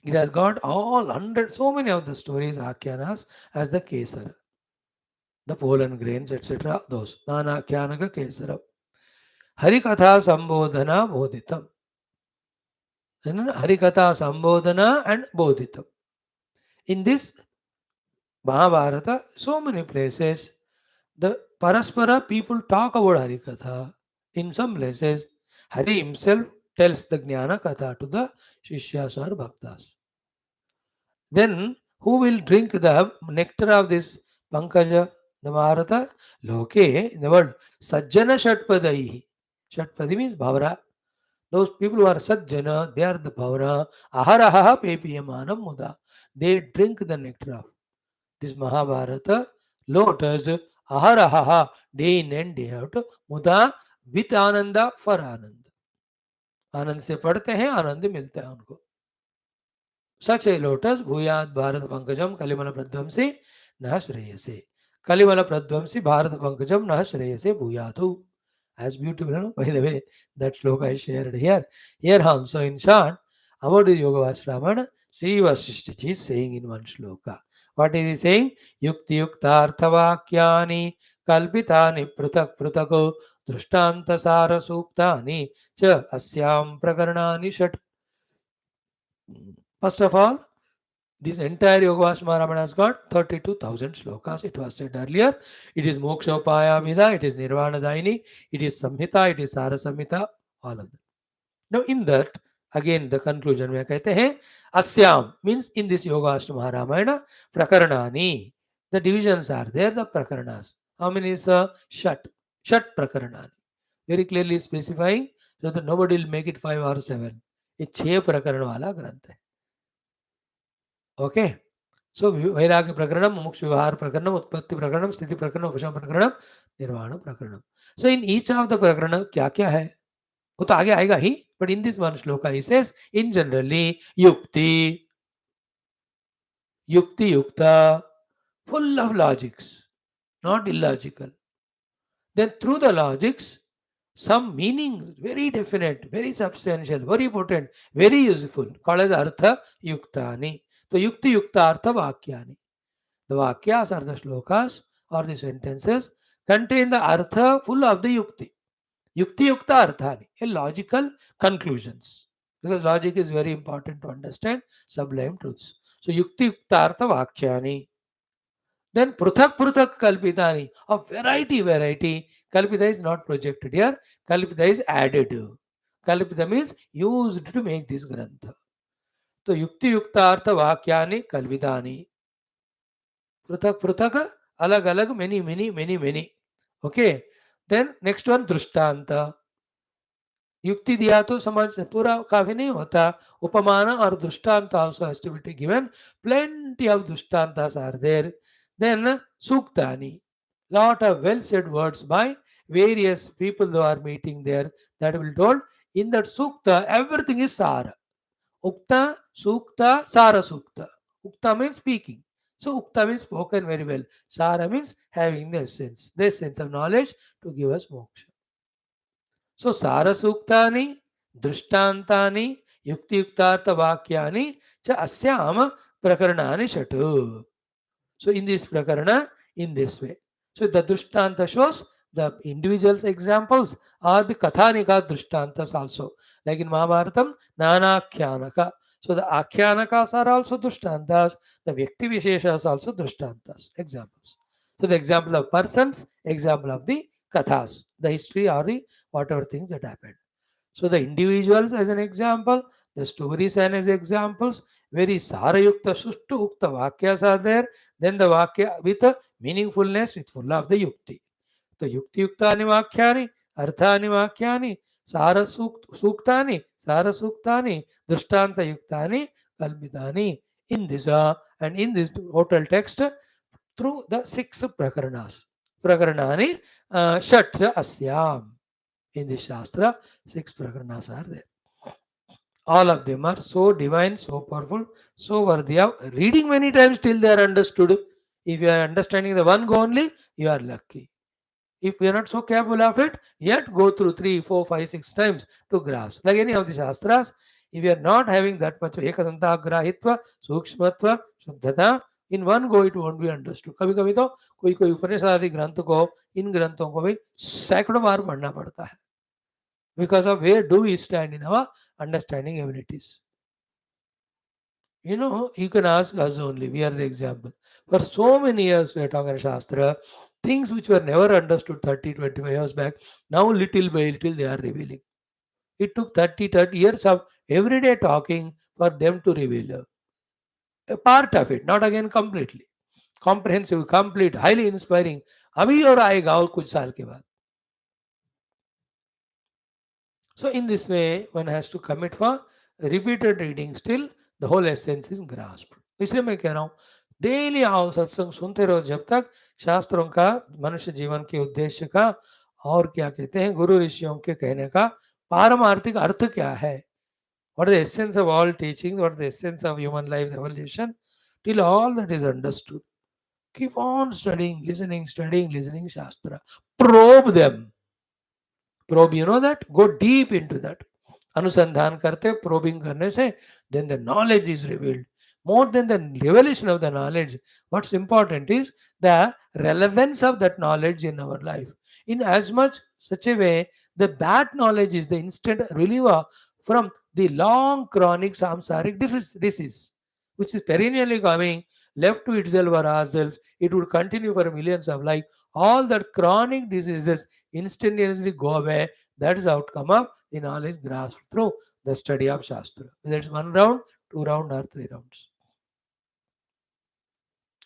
It has got all hundred, so many of the stories, Akyanas, as the Kesar, the pollen grains, etc. Those. Nana Kyanaka Kesaram. Harikatha Sambodhana Bodhitam. And Harikatha Sambodhana and Bodhitam. In this Mahabharata, so many places, the Paraspara people talk about Harikatha. In some places, Hari himself tells the Jnana Katha to the Shishyas or Bhaktas. Then, who will drink the nectar of this Pankaja, the Maharata? Loke, in the word, Sajjana Shatpadaihi. Shatpadi means Bhavara. Those people who are Sajjana, they are the Bhavara. Aharaha Pepiyamanam Muda. They drink the nectar of this Mahabharata, lotus, aharaha, day in and day out, muda, with ananda for anand. आनंद से पढ़ते हैं, आनंद मिलता है उनको. Such a lotus, भूयाद Bharat Pankajam कलिमल प्रध्वंसी न श्रेयसे. कलिमल प्रध्वंसी भारत पंकजम न श्रेयसे भूयातु. As beautiful, no? By the way, that shloka I shared here. Here also in chant, about the Yoga Vaasramana, Sri Vaashishtha is saying in one shloka. What is he saying? Yukti yuktarthavakyani kalpitani prutak prutako drishtanta sara suktani cha asyam prakaranani shat. First of all, this entire Yoga Vaasramana has got 32,000 shlokas. It was said earlier. It is Mokshopaya Vida, it is Nirvana Daini, it is Samhita, it is Sara Samhita, all of them. Now in that, again the conclusion में कहते हैं Asyam means in this Yoga Vaasramana Ramayana Prakaranani. The divisions are there, the Prakaranas. How many is Shat? Shat Prakaranani. Very clearly specifying so that nobody will make it 5 or 7. ये 6 प्रकरण वाला ग्रंथ है. Okay. So वैराग्य प्रकरणम, मुमुक्षु व्यवहार प्रकरणम, उत्पत्ति प्रकरणम, स्थिति प्रकरणम, उपशम प्रकरणम, निर्वाण प्रकरणम. So in each of the प्रकरण क्या क्या है वो तो आगे आएगा ही, but in this one shloka he says in generally yukti yukta, full of logics, not illogical. Then through the logics some meaning very definite, very substantial, very potent, very useful, called as artha yuktani. So yukti yukta artha vakyani. The vakyas are the shlokas or the sentences contain the artha full of the yukti. Yukti yukta arthani, a logical conclusions. Because logic is very important to understand sublime truths. So yukti yukta artha vakyani. Then pruthak pruthak kalpitani, of variety. Kalpita is not projected here. Kalpita is added. Kalpita means used to make this grantha. So yukti yukta artha vakyani kalpitani. Pruthak pruthak, alag alag, many. Okay. Then next one दृष्टांत. युक्ति दिया तो समझ पूरा काफी नहीं होता. उपमान और दृष्टांत also has to be given. Plenty of दृष्टांतास are there. Then suktani, lot of well said words by various people who are meeting there, that will told. In that sukta everything is sara. Ukta, sukta, sara sukta. Ukta means speaking. So ukta means spoken very well. Sara means having the essence of knowledge to give us moksha. So Sara Suktani, Drishtantani, Yukti Yuktartha Vakyani, cha Asyam Prakaranani Shatu. So in this Prakarana, in this way. So the Drishtanta shows the individuals' examples or the Kathanika Drishtantas also. Like in Mahabharatam, Nana Kyanaka. So the Akhyanas are also Drishtantas, the Vyakti Visheshas also Drishtantas, examples. So the example of persons, example of the Kathas, the history or the whatever things that happened. So the individuals as an example, the stories and as examples, very Sarayukta, Sushtu Ukta Vakyas are there. Then the Vakya with a meaningfulness, with full of the Yukti. So Yukti Yuktani Vakyani, Arthani Vakyani, Suktani, Sara Suktani, Drishtanta Yuktani, Kalpitani. In this and in this total text, through the 6 Prakaranas. Prakaranani Shat Asyam. In the Shastra, 6 Prakaranas are there. All of them are so divine, so powerful, so worthy of reading many times till they are understood. If you are understanding the one go only, you are lucky. If we are not so careful of it, yet go through 3, 4, 5, 6 times to grasp. Like any of the Shastras, if you are not having that much ekasanta grahitva, sukshmatva, shuddhata, in one go it won't be understood. कभी कभी तो कोई कोई उपनिषद आदि ग्रंथ को इन ग्रंथों को भी सैकड़ों बार पढ़ना पड़ता है because of where do we stand in our understanding abilities. You can ask us only. We are the example. For so many years, we are talking Shastra, things which were never understood 30, 25 years back, now little by little they are revealing. It took 30 years of everyday talking for them to reveal a part of it, not again completely. Comprehensive, complete, highly inspiring. अभी और आएगा और कुछ साल के बाद. So in this way, one has to commit for repeated reading. Still, the whole essence is grasped. इसलिए मैं कह रहा हूँ डेली आओ सत्संग सुनते रहो जब तक शास्त्रों का मनुष्य जीवन के उद्देश्य का और क्या कहते हैं गुरु ऋषियों के कहने का पारमार्थिक अर्थ क्या है. What is the essence of all teachings? What is the essence of human life's evolution? Till all that is understood, keep on studying, listening Shastra. Probe them. Probe, you know that? Go deep into that. अनुसंधान करते probing करने से then the knowledge is revealed. More than the revelation of the knowledge, what's important is the relevance of that knowledge in our life. In as much such a way that that knowledge is the instant reliever from the long chronic samsaric disease, which is perennially coming left to itself or ourselves. It would continue for millions of life. All that chronic diseases instantaneously go away. That is the outcome of the knowledge grasped through the study of Shastra. Whether it's 1 round, 2 round, or 3 rounds.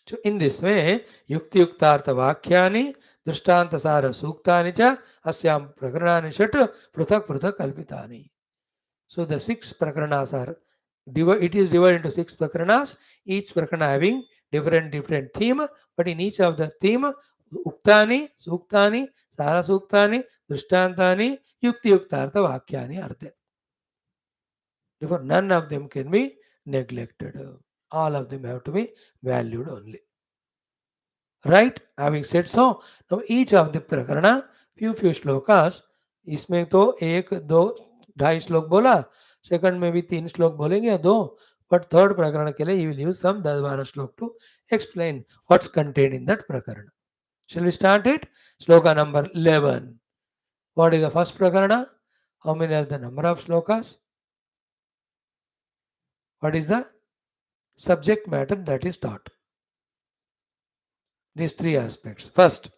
So in this way, Yukti Yuktartha Vakyani, Drishtanta Sara Suktani cha, Asyam Prakaranani Shat, Pruthak Pruthak Kalpitani. So the 6 Prakaranas are, it is divided into 6 Prakaranas, each Prakarana having different theme, but in each of the theme, Uktani, Suktani, Sara Suktani, Drishtantani, Yukti Yuktartha Vakyani are there. Therefore, none of them can be neglected. All of them have to be valued only. Right? Having said so, now each of the prakarana, few shlokas, इसमें तो 1, 2, 2.5 श्लोक बोला, second में भी 3 श्लोक बोलेंगे 2, but third prakarana के लिए you will use some 10-12 श्लोक to explain what's contained in that prakarana. Shall we start it? Shloka number 11. What is the first prakarana? How many are the number of shlokas? What is the subject matter that is taught? These 3 aspects. First,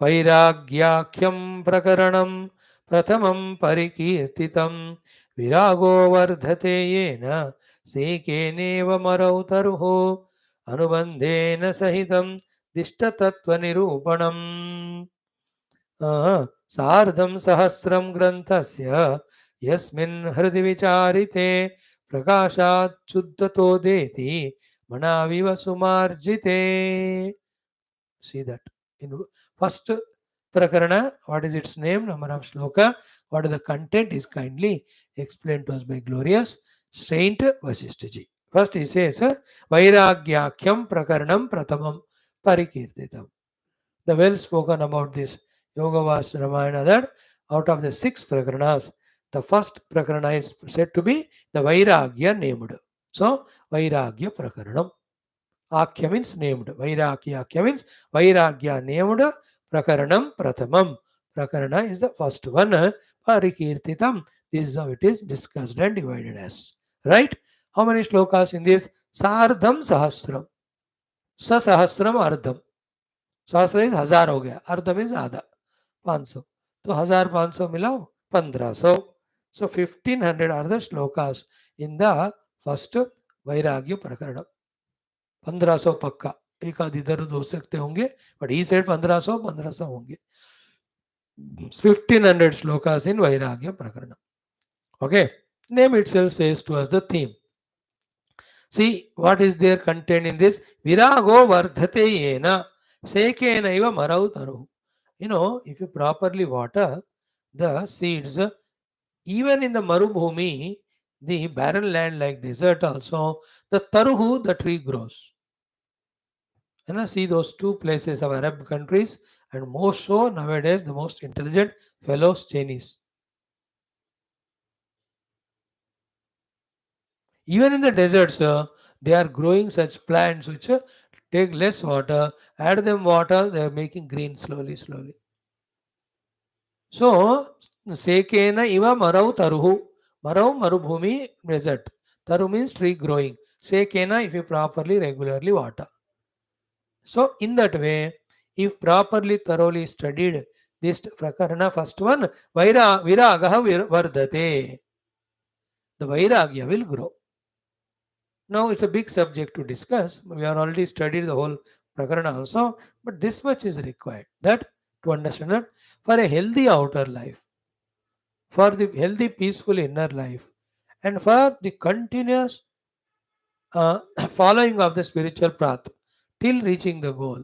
Vairagyakyam Prakaranam Pratamam Parikirtitam Virago Vardhate Yena Sekeneva Marautarho Anubandhena Sahitam Dishtatatva Nirupanam Sardham Sahasram Granthasya Yasmin Hridi Vicharite Prakashat Chuddhato Deti Manaviva Sumarjite. See that. In first Prakarana, what is its name, number of shloka, what is the content is kindly explained to us by glorious Saint Vaashishtha. First he says, Vairagyakyam Prakaranam Pratamam Parikirtitam. The well spoken about this Yoga Vastu Ramayana that out of the 6 Prakaranas, the first Prakarana is said to be the Vairagya named. So, Vairagya Prakaranam. Akya means named. Vairagya means Vairagya named. Prakaranam Pratamam. Prakarana is the first one. Parikirtitam. This is how it is discussed and divided as. Right? How many shlokas in this? Sardham Sahasram. Sasahasram Ardham. Sahasra is 1000 हो गया. Ardham is आधा. 500. तो 1500 मिलाओ 1500. So 1500 are the shlokas in the first Vairagya Prakaranam. 1500 पक्का. एक आध इधर उधर हो सकते होंगे, but he said 1500 होंगे. 1500 shlokas in Vairagya Prakaranam. Okay, name itself says to us the theme. See what is there contained in this? Virago vardhate yena sekenaiva marautaru. If you properly water the seeds, even in the marubhumi, the barren land like desert also, the taruhu, the tree grows. And I see those two places of Arab countries, and most so nowadays the most intelligent fellows Chinese. Even in the deserts, they are growing such plants which take less water, add them water, they are making green slowly, slowly. So, Sekena iva marau taruhu. Marau marubhumi desert. Taru means tree growing. Sekena if you properly, regularly water. So, in that way, if properly, thoroughly studied this prakarana, first one, viragaha vardate. The vairagya will grow. Now, it's a big subject to discuss. We are already studied the whole prakarana also, but this much is required. That to understand that for a healthy outer life, for the healthy, peaceful inner life, and for the continuous following of the spiritual path till reaching the goal.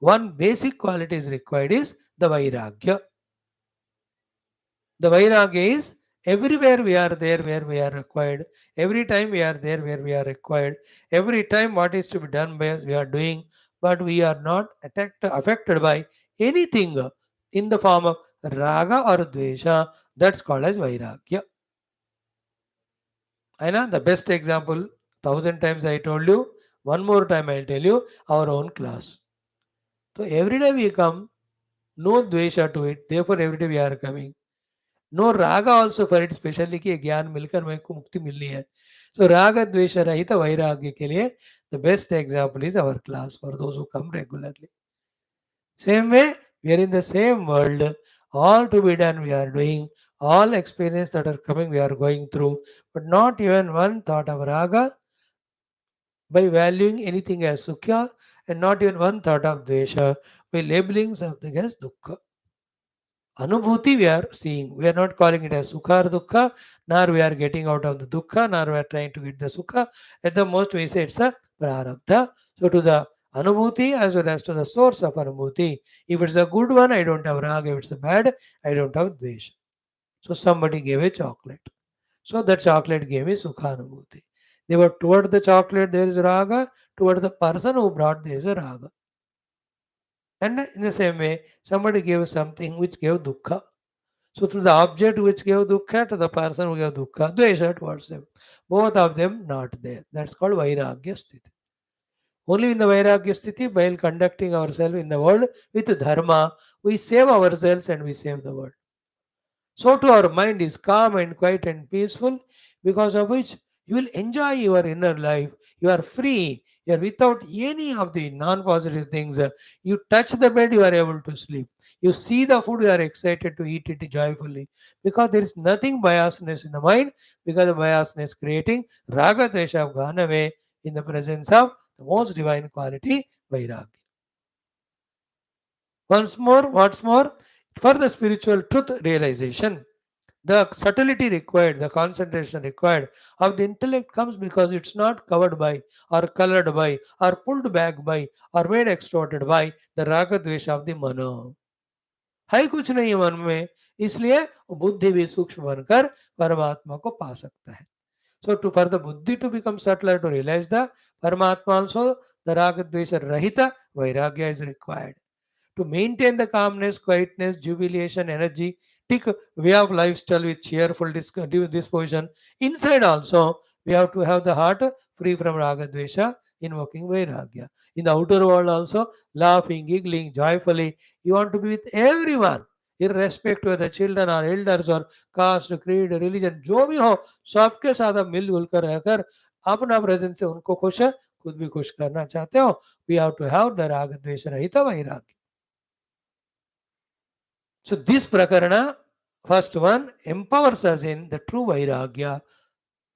One basic quality is required is the vairagya. The vairagya is everywhere we are there where we are required. Every time we are there where we are required. Every time what is to be done by us we are doing, but we are not affected by anything in the form of raga or dvesha. That's called as vairagya. I know the best example, thousand times I told you, one more time I'll tell you, our own class. So every day we come, no dvesha to it, therefore every day we are coming. No राग also for it specially कि ज्ञान मिलकर मेरे को मुक्ति मिलनी है सो राग द्वेष रहित वैराग्य के लिए the best example is our class for those who come regularly same way we are in the same world all to be done we are doing all experience that are coming we are going through but not even one thought of raga by valuing anything as sukha and not even one thought of dvesha by labeling something as dukkha. Anubhuti we are seeing. We are not calling it as Sukha or Dukkha, nor we are getting out of the Dukkha, nor we are trying to get the Sukha. At the most, we say it's a Prarabdha. So, to the Anubhuti as well as to the source of Anubhuti, if it's a good one, I don't have Raga. If it's a bad, I don't have Dvesha. So, somebody gave a chocolate. So, the chocolate gave me Sukha Anubhuti. They were toward the chocolate, there is Raga. Toward the person who brought, there is a Raga. And in the same way, somebody gave something which gave dukkha. So to the object which gave dukkha, to the person who gave dukkha, dvesha towards them. Both of them not there. That's called vairagya sthiti. Only in the vairagya sthiti, while conducting ourselves in the world with dharma, we save ourselves and we save the world. So too our mind is calm and quiet and peaceful, because of which you will enjoy your inner life. You are free. You are without any of the non-positive things. You touch the bed, you are able to sleep. You see the food, you are excited to eat it joyfully. Because there is nothing biasness in the mind, because the biasness creating raga desha have gone away in the presence of the most divine quality, vairagya. Once more, what's more, for the spiritual truth realization, the subtlety required, the concentration required of the intellect comes because it's not covered by, or colored by, or pulled back by, or made extorted by the raga dvesha of the mano. है कुछ नहीं है मन में, इसलिए वो बुद्धि भी सूक्ष्म बनकर परमात्मा को पा सकता है. So to for the buddhi to become subtler to realize the Paramatma also the raga dvesha rahita vairagya is required. To maintain the calmness, quietness, jubilation, energy, take way of lifestyle with cheerful disposition. Inside also, we have to have the heart free from raga dvesha, invoking vairagya. In the outer world also, laughing, giggling, joyfully. You want to be with everyone, irrespective of the children or elders or caste, creed, religion, जो भी हो, सबके साथ आप मिलजुल कर रहकर अपना प्रेजेंस से उनको खुश खुद भी खुश करना चाहते हो. We have to have the raga dvesha rahita vairagya. So this prakarana, first one, empowers us in the true vairagya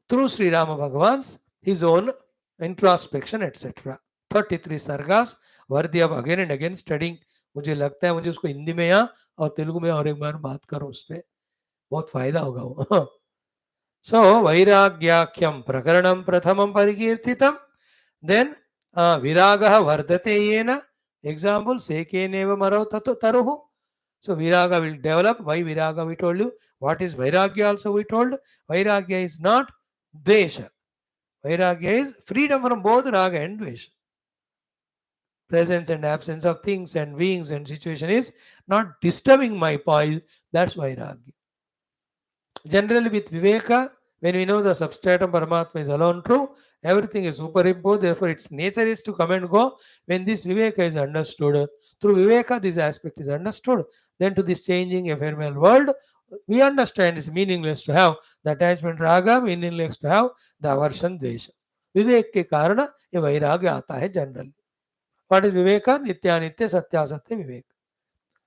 through Sri Rama Bhagavan's his own introspection, etc. 33 sargas worthy of again and again studying. मुझे लगता है मुझे उसको हिंदी में या और तेलुगु में और एक बार बात करो उस पर बहुत फायदा होगा वो. So वैराग्याख्यम प्रकरणम प्रथमम परिकीर्तितम. Then viragah vardate yena. Example, sekeneva maro taruhu. So viraga will develop. Why viraga we told you? What is vairagya also we told? Vairagya is not Dvesha. Vairagya is freedom from both raga and dvesha. Presence and absence of things and beings and situation is not disturbing my poise. That's Vairagya. Generally, with Viveka, when we know the substratum Paramatma is alone true, everything is superimposed, therefore its nature is to come and go. When this Viveka is understood, through Viveka, this aspect is understood, then to this changing ephemeral world, we understand it's meaningless to have the attachment raga, meaningless to have the aversion dvesha. विवेक के कारण ये वैराग्य आता है generally. What is Viveka? Nitya Satya Satya Vivek.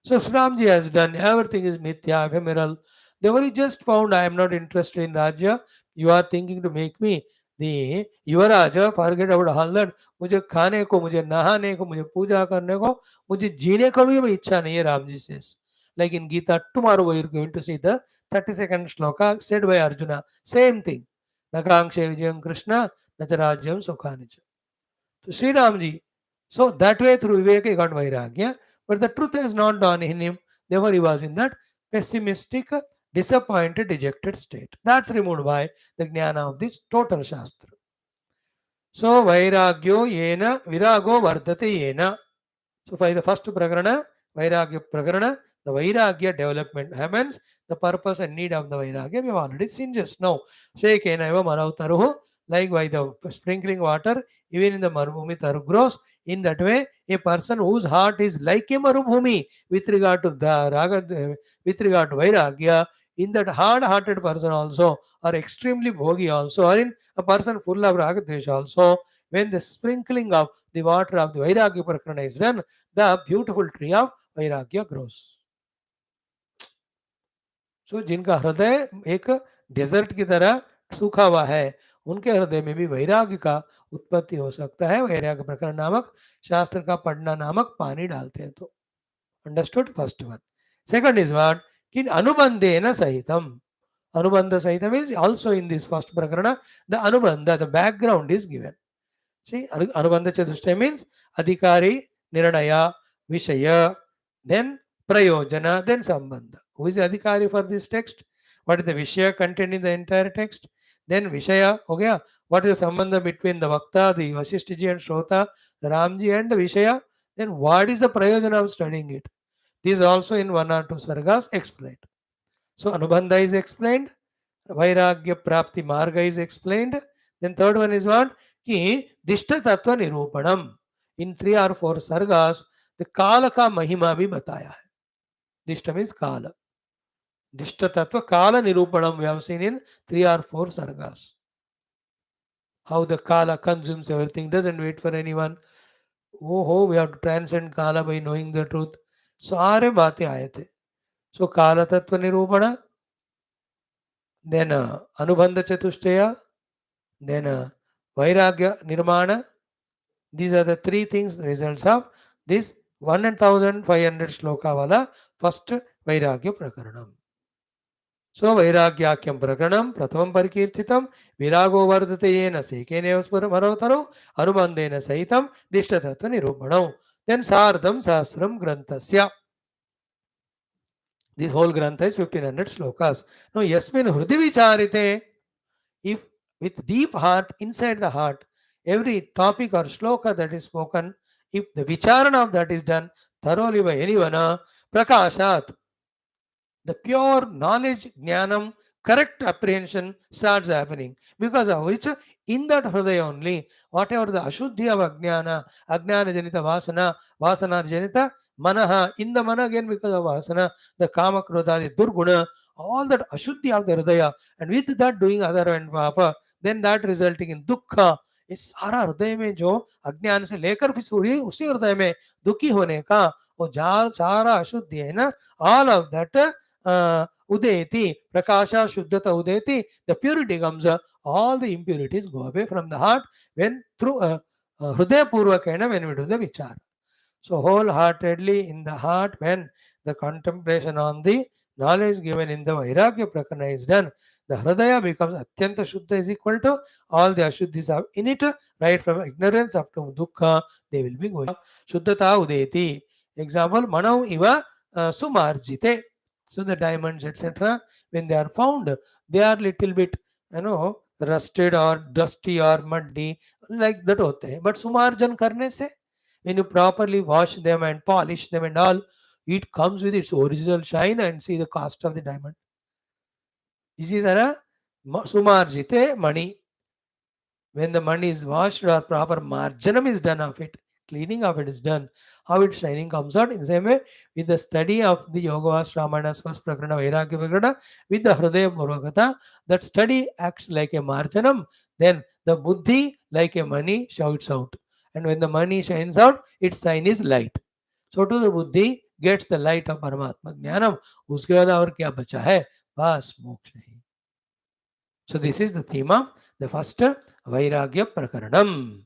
So Sramji has done everything is mithya, ephemeral. They were just found I am not interested in Rajya. You are thinking to make me the Yuvaraja, forget about all that. मुझे खाने को, मुझे नहाने को, मुझे पूजा करने को, मुझे जीने को भी इच्छा नहीं है, Ramji says. Like in Gita, tomorrow we are going to see the 32nd shloka said by Arjuna. Same thing. Nakangshe Vijayam Krishna, Nacharajyam Sukhanich. So Sri Ramji, so that way through Viveka he got Vairagya, but the truth has not dawned in him. Therefore he was in that pessimistic, disappointed, dejected state. That's removed by the Jnana of this total Shastra. So Vairagyo Yena Virago Vardate Yena. So for the first Prakarana, Vairagya Prakarana, the Vairagya development happens. The purpose and need of the Vairagya we have already seen just now. Shekena eva Marautaruhu, like by the sprinkling water, even in the Marubhumi Taru grows. In that way, a person whose heart is like a Marubhumi with regard to the Raga, with regard to Vairagya, in that hard-hearted person also, or extremely bhogi also, or in a person full of Raga Desha also, when the sprinkling of the water of the Vairagya Prakarana is done, the beautiful tree of Vairagya grows. So जिनका हृदय एक desert की तरह सूखा हुआ है, उनके हृदय में भी वैराग्य का उत्पत्ति हो सकता है. वैराग्य प्रकरण नामक शास्त्र का पढ़ना नामक पानी डालते हैं तो. Understood? First one. Second is what कि अनुबंधेन सहितम. Anubandha Sahita means also in this first prakarana, the Anubandha, the background is given. See, Anubandha Chatushtaya means Adhikari, Nirnaya, Vishaya, then Prayojana, then Sambandha. Who is the Adhikari for this text? What is the Vishaya contained in the entire text? Then Vishaya, okay, what is the Sambandha between the Vakta, the Vaashishtha and Shrota, the Ramji and the Vishaya? Then what is the Prayojana of studying it? This is also in one or two sargas explained. So Anubandha is explained, Vairagya Prapti Marga is explained. Then third one is what? कि दिष्ट तत्व निरूपणम. In 3 or 4 sargas, the काल का महिमा भी बताया है. दिष्ट means काल. दिष्ट तत्व काल निरूपणम we have seen in 3 or 4 sargas. How the kala consumes everything, doesn't wait for anyone. Oh, we have to transcend kala by knowing the truth. सारे बातें आए थे. So काल तत्व निरूपण, then Anubandha Chatushtaya, then Vairagya Nirmana. These are the 3 things, results of this 1500 shloka wala first Vairagya Prakaranam. So Vairagyakyam Prakaranam Pratamam Parikirtitam Virago Vardate Yena Sekeneva Maravataru Anubandena Sahitam Dishtatatva Nirupanam. Then Sardam Sahasram Granthasya. This whole Grantha is 1500 shlokas. Now Yasmin Hrudi Vicharite, if with deep heart, inside the heart, every topic or shloka that is spoken, if the vicharana of that is done thoroughly by anyone, prakashat, the pure knowledge, jnanam, correct apprehension starts happening. Because of which, in that hridaya only, whatever the ashuddhi of ajnana, ajnana janita vasana, vasana janita manaha, in the mana again because of vasana, the kama krodha, the durguna, all that ashuddhi of the hridaya, and with that doing other and papa, then that resulting in dukkha. इस सारा हृदय में जो अज्ञान से लेकर फिर उसी हृदय में दुखी होने का वो सारा अशुद्धि है ना, all of that udeti, prakasha shuddhata udeti, the purity comes, all the impurities go away from the heart when through hridaya purvakena when we do the vichar. So wholeheartedly in the heart, when the contemplation on the knowledge given in the Vairagya Prakarana is done, the Hridaya becomes Atyanta Shuddha is equal to all the Ashuddhis are in it, right from ignorance up to Dukkha, they will be going. Shuddhata Udeti. Example, Manav Iva Sumarjite. So the diamonds, etc., when they are found, they are little bit, rusted or dusty or muddy, like that होते हैं. But सुमार्जन करने से, when you properly wash them and polish them and all, it comes with its original shine and see the cost of the diamond. इसी तरह सुमार्जिते मणि, when the money is washed or proper marjanam is done of it, cleaning of it is done, how its shining comes out. In the same way, with the study of the Yogas, Ramana's first Prakarana, Vairagya Prakarana, with the Hridaya Purvakata, that study acts like a marjanam, then the buddhi, like a money, shouts out. And when the money shines out, its sign is light. So to the buddhi gets the light of Paramatma Jnanam, उसके बाद और क्या बचा है? बस मोक्ष ही. So this is the theme of the first Vairagya Prakaranam.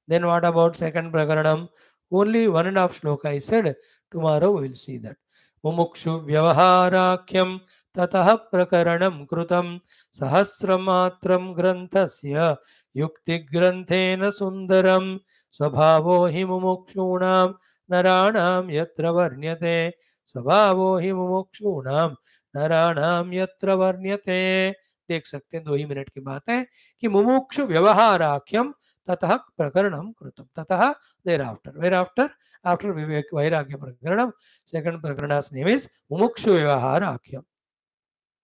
Then what about second Prakaranam? Only 1.5 shloka is said. Tomorrow we will see that. Mumukshu Vyavahara Prakaranam Krutam Sahasramatram Granthasya Yukti Granthena Sundaram Svabhavo hi Mumukshunam Naranam Yatra Varnyate Svabhavo hi Mumukshunam Naranam Yatra Varnyate. देख सकते हैं 2 ही minute की बात है कि मुमुक्षु व्यवहाराख्यम ततः प्रकरणम कृतम ततः देर आफ्टर आफ्टर विवेक वैराग्य प्रकरणम second prakaranas name is Mumukshu Vyavahara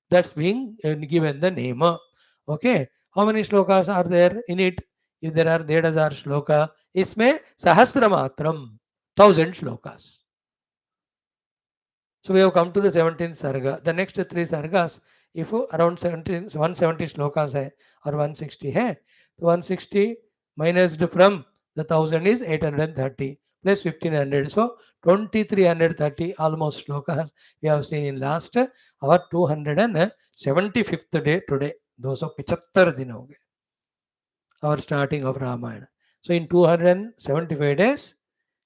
that's being given the name. Okay, how many shlokas are there in it? If there are 1,000 shloka, इसमें सहस्र मात्रम 1000 shlokas. So we have come to the 17th sarga. The next 3 sargas, if around 170 shlokas hai or 160 hai, so 160 minus from the 1000 is 830 plus 1500. So 2330 almost shlokas we have seen in last our 275th day today. 275 दिन हो गए our starting of Ramayana. So in 275 days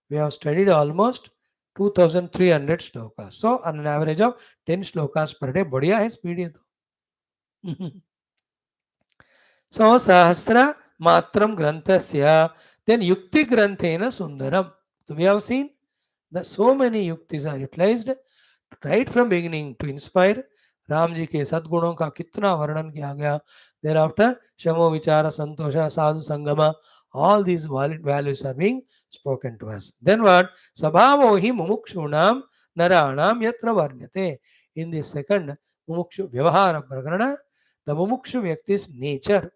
we have studied almost 2300 shlokas. So on an average of 10 shlokas per day. बढ़िया है speed ये तो. So Sahasra Matram Granthasya, then Yukti Granthena Sundaram. So we have seen that so many yuktis are utilized right from beginning to inspire. Ram ji के सद्गुणों का कितना वर्णन किया गया. Thereafter Shamo Vichara Santosha Sadhu Sangama, all these values are being spoken to us. Then what? Sabhavo hi mumukshunam naranam yatra varnyate. In the second Mumukshu Vyavahara Prakarana, the Mumukshu Vyakti's nature,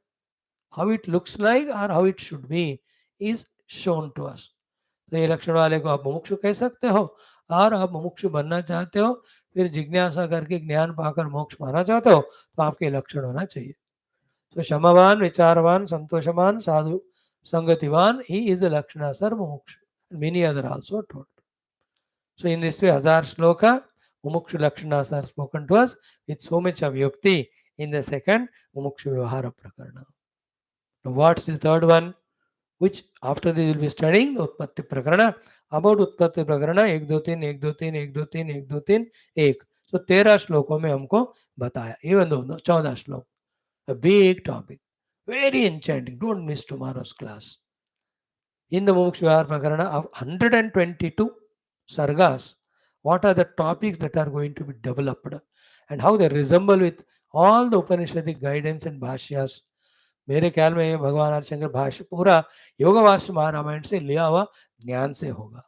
how it looks like or how it should be, is shown to us. तो ये लक्षण वाले को आप मुमुक्षु कह सकते हो, और आप मुमुक्षु बनना चाहते हो, फिर जिज्ञासा करके ज्ञान पाकर मोक्ष पाना चाहते हो, तो आपके लक्षण होना चाहिए. तो क्षमावान, विचारवान, संतोषवान, साधु संगतिवान, he is a lakshana sir mumukshu. Many other also told. So in this way 1000 shloka mumukshu lakshanas are spoken to us with so much of yukti in the second Mumukshu Vyavahara Prakarana. Now what's the third one? Which after this we will be studying the Utpatti Prakarana. About Utpatti Prakarana 1 2 3 1 2 3 1 2 3 1 2 3 1. So 13 श्लोकों में हमको बताया. Even though 14 श्लोक. A big topic. Very enchanting. Don't miss tomorrow's class. In the Mumukshu Vyavahara Prakarana of 122 sargas, what are the topics that are going to be developed and how they resemble with all the Upanishadic guidance and bhashyas. मेरे ख्याल में भगवान आदिशंकर भाष्य पूरा योग वासिष्ठ महारामायण से लिया हुआ ज्ञान से होगा.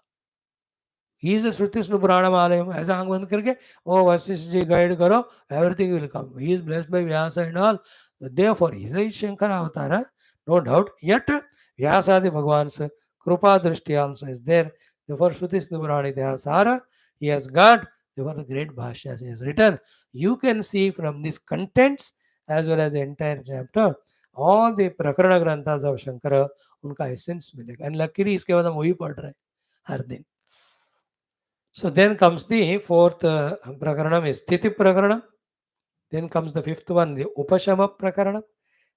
ही इज श्रुति पुराणम आलयम. ऐसा आंख बंद करके ओ वशिष्ठ जी गाइड करो, everything will come. He is blessed by Vyas and all. Therefore he is Shankar avatar, no doubt. Yet व्यासादि भगवान से कृपा दृष्टि also is there. Therefore Shruti Purana Itihasara he has got. Therefore the great bhashyas he has written. You can see from these contents as well as the entire chapter all the prakarana granthas of Shankara, उनका essence मिलेगा. And luckily इसके बाद हम वही पढ़ रहे हैं हर दिन. So then comes the fourth prakaranam is Sthiti Prakaranam. Then comes the fifth one, the Upashama Prakaranam.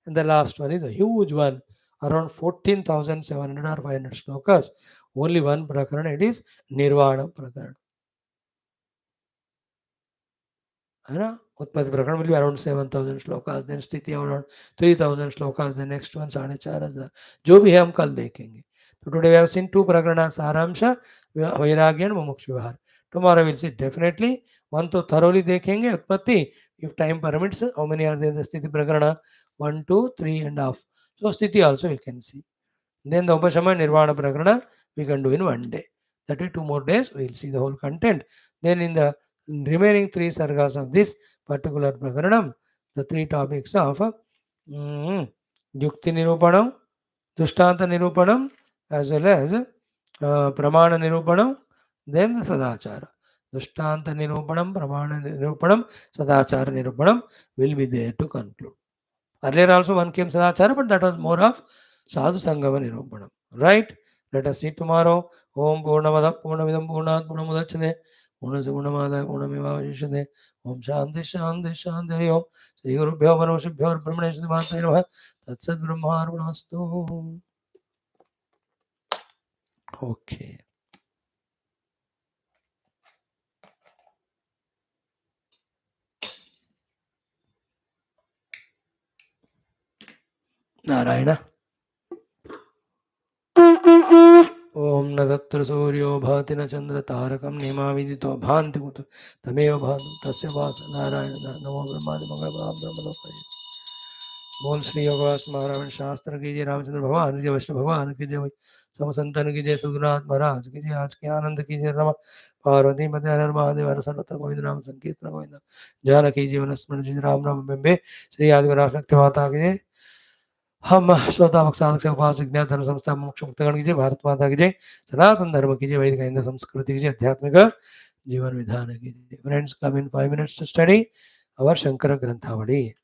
And the last one is a huge one, around 14,700 or 500 shlokas. Only one Prakarana, it is Nirvana Prakarana. Utpatti Prakarana will be around 7,000 shlokas, then Sthiti around 3,000 shlokas, the next one 4,500. जो भी है हम कल देखेंगे. So today we have seen 2 Prakarana, Saramsha, Vairagya and Mumukshu Vyavahara. Tomorrow we will see definitely one तो thoroughly देखेंगे Utpatti. If time permits, how many are there in the Sthiti Prakarana? 1, 2, 3.5. So Sthiti also we can see. Then the Upashama Nirvana Prakarana we can do in one day. That is 2 more days, we will see the whole content. Then in the remaining 3 sargas of this particular Prakaranam, the 3 topics of Yukti Nirupanam, Dushtanta Nirupanam, as well as Pramana Nirupanam, then the Sadachara. Dushtanta Nirupanam, Pramana Nirupanam, Sadachara Nirupanam will be there to conclude. Earlier also one came Sadachara, but that was more of Sadhu Sangama Nirupanam. Right? Let us see tomorrow. Om Purnamada Purnavidam Purnat Purnamudachane Purnasa Purnamada Purnamiva Vaashishtha. Om Shanti Shanti Shanti Om Shri GURUBHYO VASHISHTHA Brahmaneshu Bhante Namaha Tat Sat Brahmarpanastu. Okay. Narayana. Om Nadattra Suryo Bhatina Chandra Tarakam Nema Vidito Bhanti Kutu Tameo Bhantu Tasya Vasa Narayana Namo Brahmadi Mangal Brahmanopayi. बोल श्री योगवास महाराज शास्त्र की जय, रामचंद्र भगवान की जय, वैष्णव भगवान की जय, सब संतन की जय, सुखनाथ महाराज की जय, आज के आनंद की जय, रमा पार्वती मध्य हर महादेव हर सर्वत्र गोविंद नाम संकीर्तन गोविंद जानकी जीवन स्मरण जी राम राम बिंबे श्री आदिवरा शक्ति माता की जय। हम श्रोता भक्साधक से उपास ज्ञान धर्म संस्था मोक्ष मुक्तगण की जय, भारत माता की जय, सनातन धर्म की जय, वैदिक हिंदू संस्कृति की जय, आध्यात्मिक जीवन विधान की जय। Friends, come in 5 minutes to study our Shankara Granthawali.